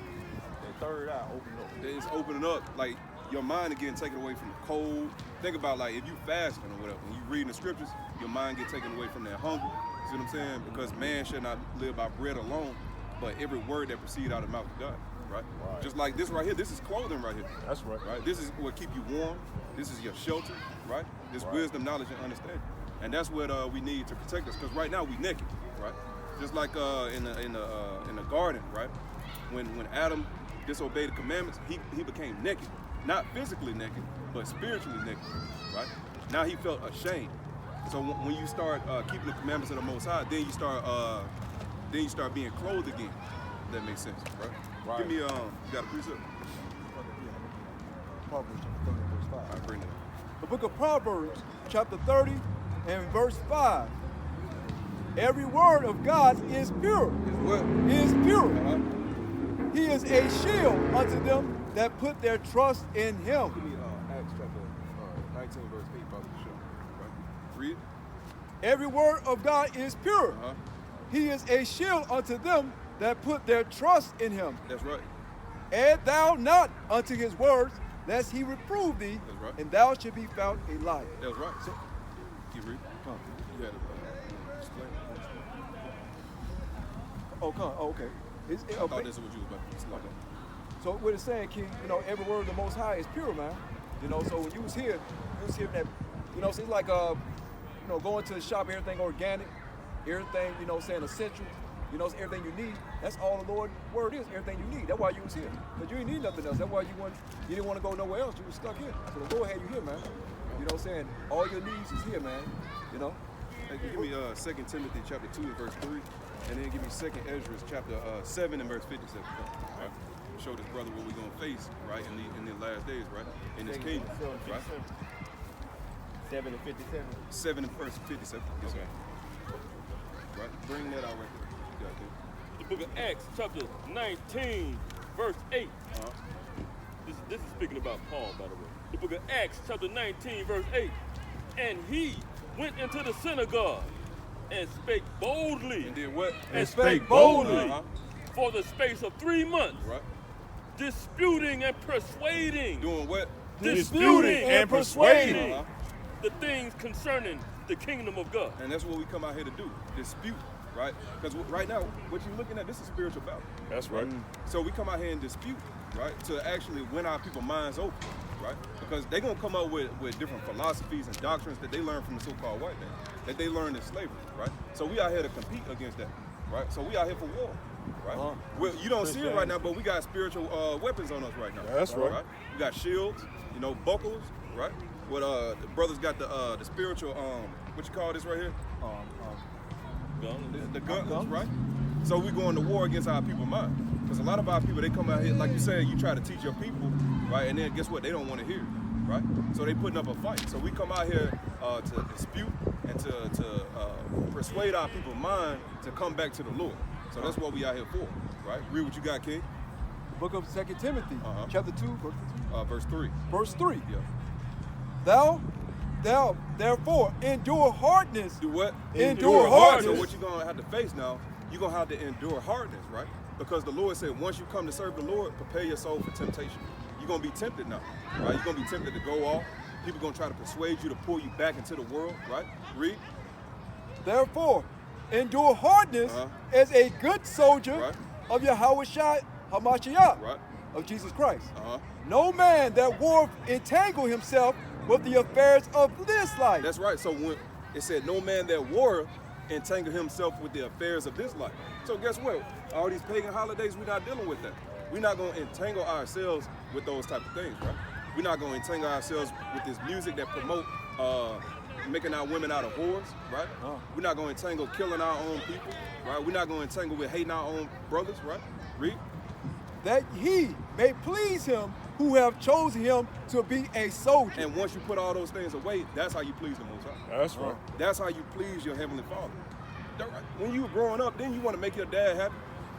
That third eye opened up. It's opening up, like your mind is getting taken away from the cold. Think about like if you fasting or whatever, and you reading the scriptures, your mind get taken away from that hunger. See what I'm saying? Because man should not live by bread alone, but every word that proceeds out of the mouth of God. Right? Just like this right here, this is clothing right here. That's right. Right? This is what keep you warm. This is your shelter, right? This wisdom, knowledge, and understanding. And that's what we need to protect us. Because right now we naked, right? Just like in the garden, right? When Adam disobeyed the commandments, he became naked. Not physically naked, but spiritually naked, right? Now he felt ashamed. So when you start keeping the commandments of the Most High, then you start being clothed again. If that makes sense, right? Give me, you got a precept? Proverbs chapter 30 and verse 5. All right, bring it up. The book of Proverbs, chapter 30 and verse 5. Every word of God is pure. Is what? Is pure. Uh-huh. He is a shield unto them that put their trust in him. Give me Acts chapter 19, verse 8, Father, to show. Right? Read. Every word of God is pure. Uh-huh. He is a shield unto them that put their trust in him. That's right. Add thou not unto his words, lest he reprove thee, That's right. and thou should be found a liar. That's right. So, Keep reading. Come on. You had to explain. okay. I thought this is what you was about to explain. So what it's saying, King, every word of the Most High is pure, man. So when you was here that, so it's like, going to the shop, everything organic, everything, saying essential, everything you need. That's all the Lord's word is, everything you need. That's why you was here. Because you didn't need nothing else. That's why you didn't want to go nowhere else. You was stuck here. So go ahead, you here, man. All your needs is here, man. Hey, give me 2 Timothy chapter 2 and verse 3, and then give me 2 Ezra chapter 7 and verse 57. Right? Show this brother what we're gonna face, right, in the last days, right, in this kingdom, right? 7 and 57. 7 and verse 57. Yes, okay. Right, bring that out right there. You got that. The book of Acts, chapter 19, verse 8. This is speaking about Paul, by the way. The book of Acts, chapter 19, verse 8. And he went into the synagogue and spake boldly. And did what? And spake boldly for the space of 3 months. Right. Disputing and persuading. Doing what? Disputing and persuading Uh-huh. the things concerning the kingdom of God. And that's what we come out here to do, dispute, right? Because right now, what you're looking at, this is spiritual battle. That's right. So we come out here and dispute, right? To actually win our people's minds open. right? Because they're gonna come up with different philosophies and doctrines that they learn from the so-called white man, that they learned in slavery, right? So we out here to compete against that, right? So we out here for war, right? Well, you don't see it right now, but we got spiritual weapons on us right now. That's right. We got shields, you know, buckles, right? What the brothers got the spiritual what you call this right here? The gauntlets, right? So we going to war against our people mind. Because a lot of our people, they come out here, like you said, you try to teach your people, right? And then guess what? They don't want to hear, right? So they putting up a fight. So we come out here to dispute and to persuade our people mind to come back to the Lord. So that's what we out here for, right? Read what you got, King. Book of 2 Timothy, chapter 2, verse 3. Verse 3. Yeah. Thou therefore endure hardness. Do what? Endure hardness. So what you're going to have to face now, you're going to have to endure hardness, right? Because the Lord said, once you come to serve the Lord, prepare your soul for temptation. You're going to be tempted now, right? You're going to be tempted to go off. People going to try to persuade you to pull you back into the world, right? Read. Therefore, endure hardness as a good soldier of Yahweh Hamashiach, of Jesus Christ. No man that warreth entangle himself with the affairs of this life. That's right. So when it said, no man that warreth entangle himself with the affairs of this life. So guess what? All these pagan holidays, we're not dealing with that. We're not going to entangle ourselves with those type of things, right? We're not going to entangle ourselves with this music that promote making our women out of whores, right? We're not going to entangle killing our own people, right? We're not going to entangle with hating our own brothers, right? Read. That he may please him who have chosen him to be a soldier. And once you put all those things away, that's how you please the Most High. That's right. That's how you please your Heavenly Father. When you were growing up, then you want to make your dad happy,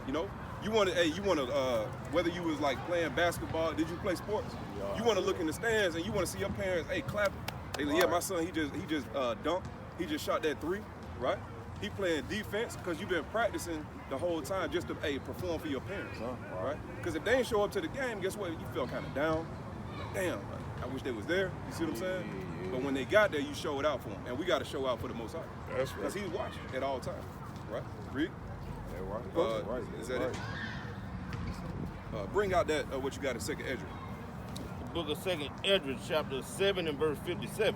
you know? You want to, whether you was like playing basketball, did you play sports? Yeah. You want to look in the stands and you want to see your parents, hey, clap. Hey, yeah, my son, he just dunked. He just shot that 3, right? He playing defense because you've been practicing the whole time just to perform for your parents, right? Because if they ain't show up to the game, guess what? You feel kind of down. Like, damn, I wish they was there. You see what I'm saying? Yeah. But when they got there, you show it out for them, and we got to show out for the Most High. That's right. Because he's watching at all times, right? Read. Yeah, right. Is that it? Bring out that what you got in 2nd Esdras. The book of 2nd Esdras, chapter 7 and verse 57.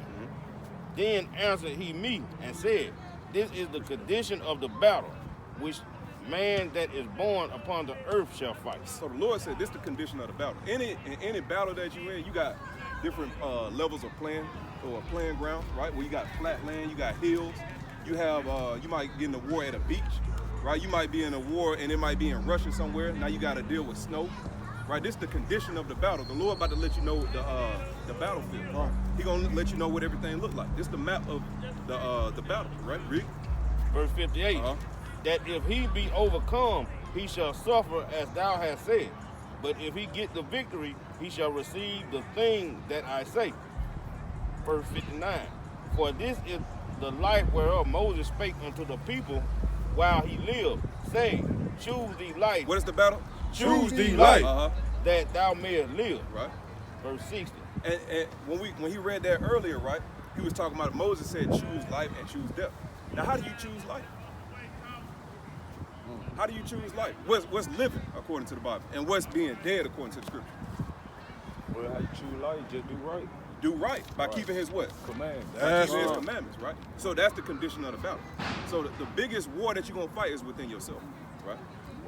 Then answered he me and said, this is the condition of the battle, which man that is born upon the earth shall fight. So the Lord said, this is the condition of the battle. In any battle that you in, you got different levels of playing ground, right? Where you got flat land, you got hills. You have, you might get in a war at a beach, right? You might be in a war and it might be in Russia somewhere. Now you got to deal with snow, right? This is the condition of the battle. The Lord about to let you know the battlefield. Right. He gonna let you know what everything look like. This is the map of the battle, right? Read. Verse 58. That if he be overcome, he shall suffer as thou hast said. But if he get the victory, he shall receive the thing that I say. Verse 59. For this is the life whereof Moses spake unto the people while he lived, saying, choose thee life. What is the battle? Choose thee life, that thou mayest live. Right. Verse 60. And when he read that earlier, right, he was talking about Moses said choose life and choose death. Now how do you choose life? How do you choose life? What's living according to the Bible? And what's being dead according to the scripture? Well, how you choose life, just do right. Do right by keeping his what? Commandments. By keeping his commandments, right? So that's the condition of the battle. So the biggest war that you're going to fight is within yourself, right?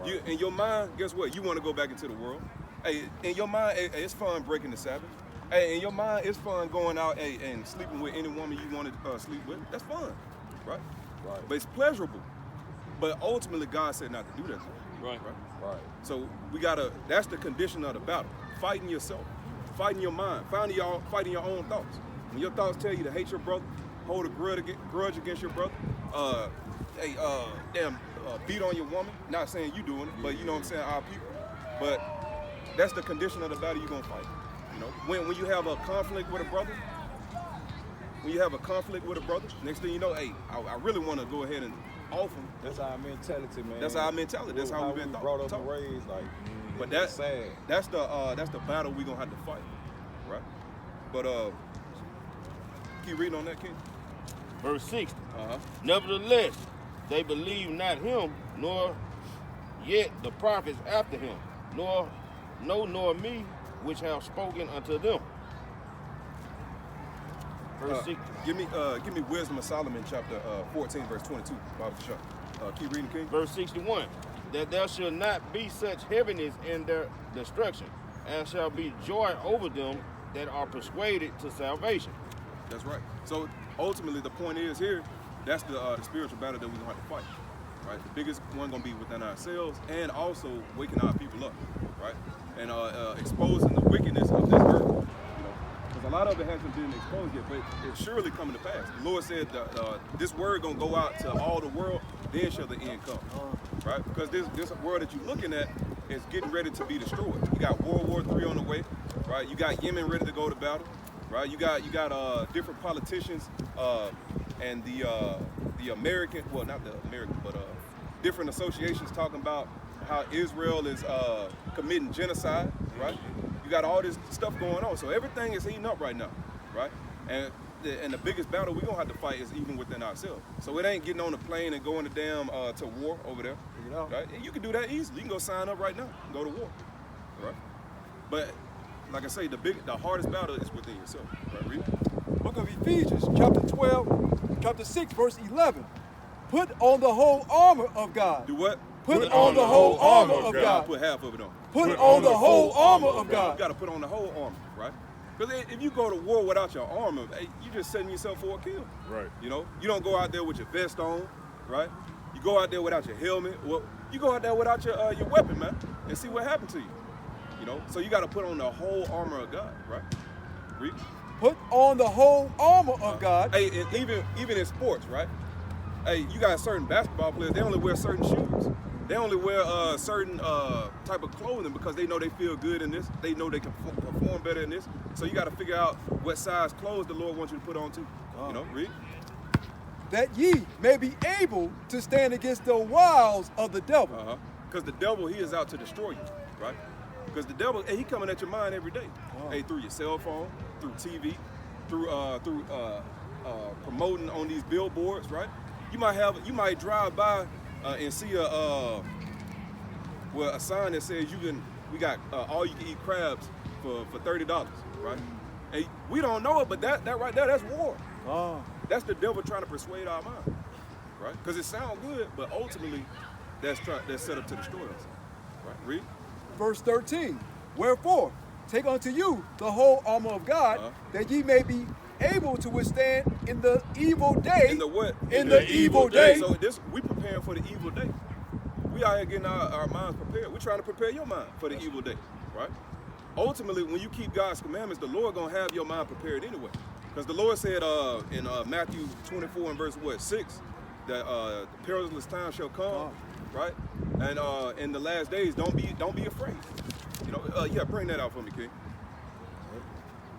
You, in your mind, guess what? You want to go back into the world. Hey, in your mind, hey, it's fun breaking the Sabbath. Hey, in your mind, it's fun going out and sleeping with any woman you want to sleep with. That's fun, right? But it's pleasurable. But ultimately, God said not to do that. Right. So that's the condition of the battle. Fighting yourself, fighting your mind, fighting your own thoughts. When your thoughts tell you to hate your brother, hold a grudge against your brother, beat on your woman, not saying you doing it, but you know what I'm saying, our people. But that's the condition of the battle you're gonna fight. You know, when you have a conflict with a brother, next thing you know, hey, I really want to go ahead and off them. That's our mentality, man. That's our mentality. That's how we've been brought up and raised. Like, but that's the battle we're gonna have to fight, right? But keep reading on that, King. Verse 60. Nevertheless, they believe not him, nor yet the prophets after him, nor me, which have spoken unto them. Verse 6. Give me Wisdom of Solomon, chapter 14, verse 22. Bible Shah. Keep reading, King. Verse 61. That there shall not be such heaviness in their destruction, and shall be joy over them that are persuaded to salvation. That's right. So ultimately, the point is here, that's the spiritual battle that we're gonna have to fight. Right. The biggest one gonna be within ourselves, and also waking our people up. Right. And exposing the wickedness of this earth. You know, because a lot of it hasn't been exposed yet, but it's surely coming to pass. The Lord said this word gonna go out to all the world, then shall the end come. Right? Because this world that you're looking at is getting ready to be destroyed. You got World War III on the way, right? You got Yemen ready to go to battle, right? You got different politicians and the American, well, not the American, but different associations talking about how Israel is committing genocide, right? You got all this stuff going on, so everything is heating up right now, right? And the biggest battle we're gonna have to fight is even within ourselves. So it ain't getting on the plane and going to war over there. You know? Right? And you can do that easily. You can go sign up right now and go to war. Right? But like I say, the hardest battle is within yourself. Right? Read. Book of Ephesians, chapter 12, chapter 6, verse 11. Put on the whole armor of God. Do what? Put on the whole armor of God. Put half of it on. Put on the whole armor of God. You got to put on the whole armor, right? Because if you go to war without your armor, hey, you're just setting yourself for a kill. Right. You know, you don't go out there with your vest on, right? You go out there without your helmet. Well, you go out there without your weapon, man, and see what happened to you. You know, so you got to put on the whole armor of God, right? Read. Put on the whole armor of God. Hey, and even in sports, right? Hey, you got certain basketball players. They only wear certain shoes. They only wear certain type of clothing because they know they feel good in this. They know they can perform better in this. So you got to figure out what size clothes the Lord wants you to put on too. You know, read. That ye may be able to stand against the wiles of the devil. Because the devil, he is out to destroy you, right? Because the devil, hey, he coming at your mind every day. Hey, through your cell phone, through TV, through promoting on these billboards, right? You might drive by and see a sign that says we got all you can eat crabs for $30, right? And we don't know it, but that right there, that's war. That's the devil trying to persuade our mind, right? Because it sounds good, but ultimately that's set up to destroy us, right? Read. Verse 13. Wherefore, take unto you the whole armor of God, that ye may be able to withstand in the evil day. In the what? In the evil day. So we preparing for the evil day. We out here getting our minds prepared. We're trying to prepare your mind for the evil day, right? Ultimately, when you keep God's commandments, the Lord gonna have your mind prepared anyway. Because the Lord said in Matthew 24 and verse 6, that the perilous time shall come, right? And in the last days, don't be afraid. You know, yeah, bring that out for me, King.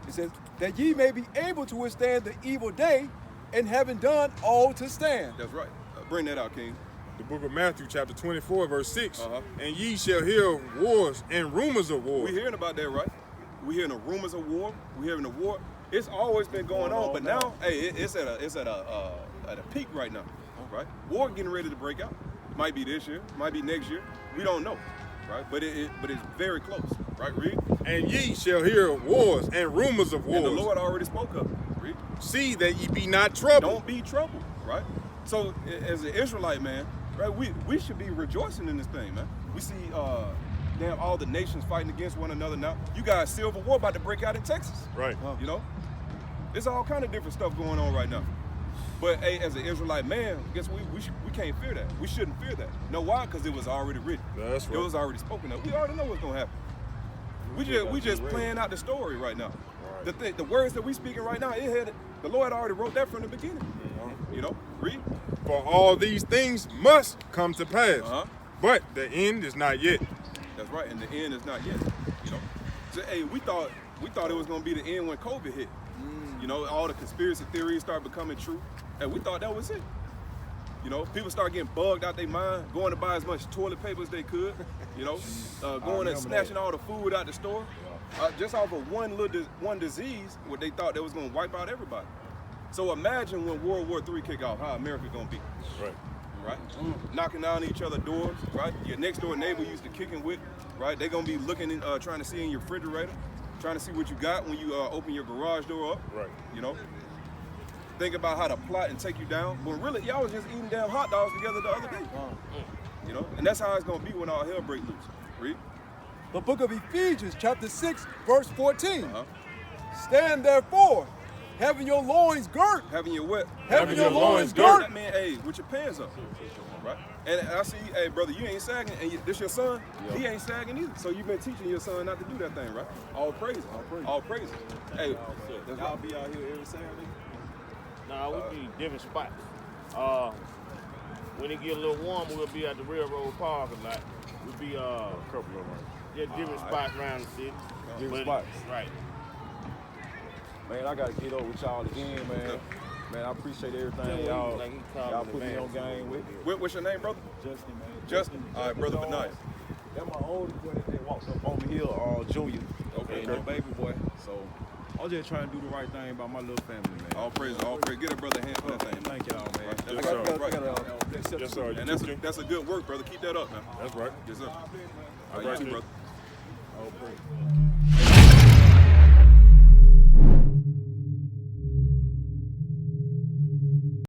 It says, that ye may be able to withstand the evil day, and having done all to stand. That's right. Bring that out, King. The book of Matthew, chapter 24, verse 6. And ye shall hear of wars and rumors of war. We hearing about that, right? We hearing the rumors of war. We hearing the war. It's always been going on, but now, hey, it's at a peak right now, right? War getting ready to break out. Might be this year, might be next year. We don't know, right? But it's very close, right? Read. And ye shall hear of wars and rumors of wars. And the Lord already spoke of it. Read. See that ye be not troubled. Don't be troubled, right? So as an Israelite, man, right? We should be rejoicing in this thing, man. We see all the nations fighting against one another now. You got a civil war about to break out in Texas, right? You know, there's all kind of different stuff going on right now. But hey, as an Israelite man, guess we can't fear that. We shouldn't fear that. Know why? Because it was already written. That's right. It was already spoken of. We already know what's gonna happen. We just playing out the story right now. Right. The words that we speaking right now, the Lord already wrote that from the beginning. You know, read. For all these things must come to pass, but the end is not yet. That's right, and the end is not yet. You know, so hey, we thought it was gonna be the end when COVID hit. You know, all the conspiracy theories start becoming true, and we thought that was it. You know, people start getting bugged out their mind, going to buy as much toilet paper as they could. You know, going and snatching all the food out the store, just off of one disease, what they thought that was gonna wipe out everybody. So imagine when World War III kick off, how America gonna be. Right? Knocking down each other's doors, right? Your next door neighbor used to kicking with, right? They're gonna be looking in, trying to see in your refrigerator, trying to see what you got when you open your garage door up. Right. You know? think about how to plot and take you down. But really, y'all was just eating damn hot dogs together the other day. You know, and that's how it's gonna be when all hell break loose. Read. The book of Ephesians, chapter 6, verse 14. Stand therefore, having your loins girt. Having your what? Having your loins girt. That mean, hey, with your pants up. Right? And I see, hey, brother, you ain't sagging, and this your son? He ain't sagging either. So you've been teaching your son not to do that thing, right? All praise. All praise. Hey, Y'all be out here every Saturday? Nah, we be different spots. When it get a little warm, we'll be at the railroad park a lot. We'll be A couple of them. just different spots around the city. Different But- spots. Right. Man, I gotta get up with y'all again, man. Man, I appreciate everything y'all put me on game with. what's your name, brother? Justin, man. Justin. All right, brother, but nice. That's my oldest boy that walks up on the hill, Junior. Okay. And the baby boy. So I'm just trying to do the right thing by my little family, man. All praise. Get a brother a hand for that thing. Thank y'all, man. That's sir. right. Yes, sir. And that's a good work, brother. Keep that up, man. That's right. Yes, sir. All All right, right, you too, good. brother. All praise.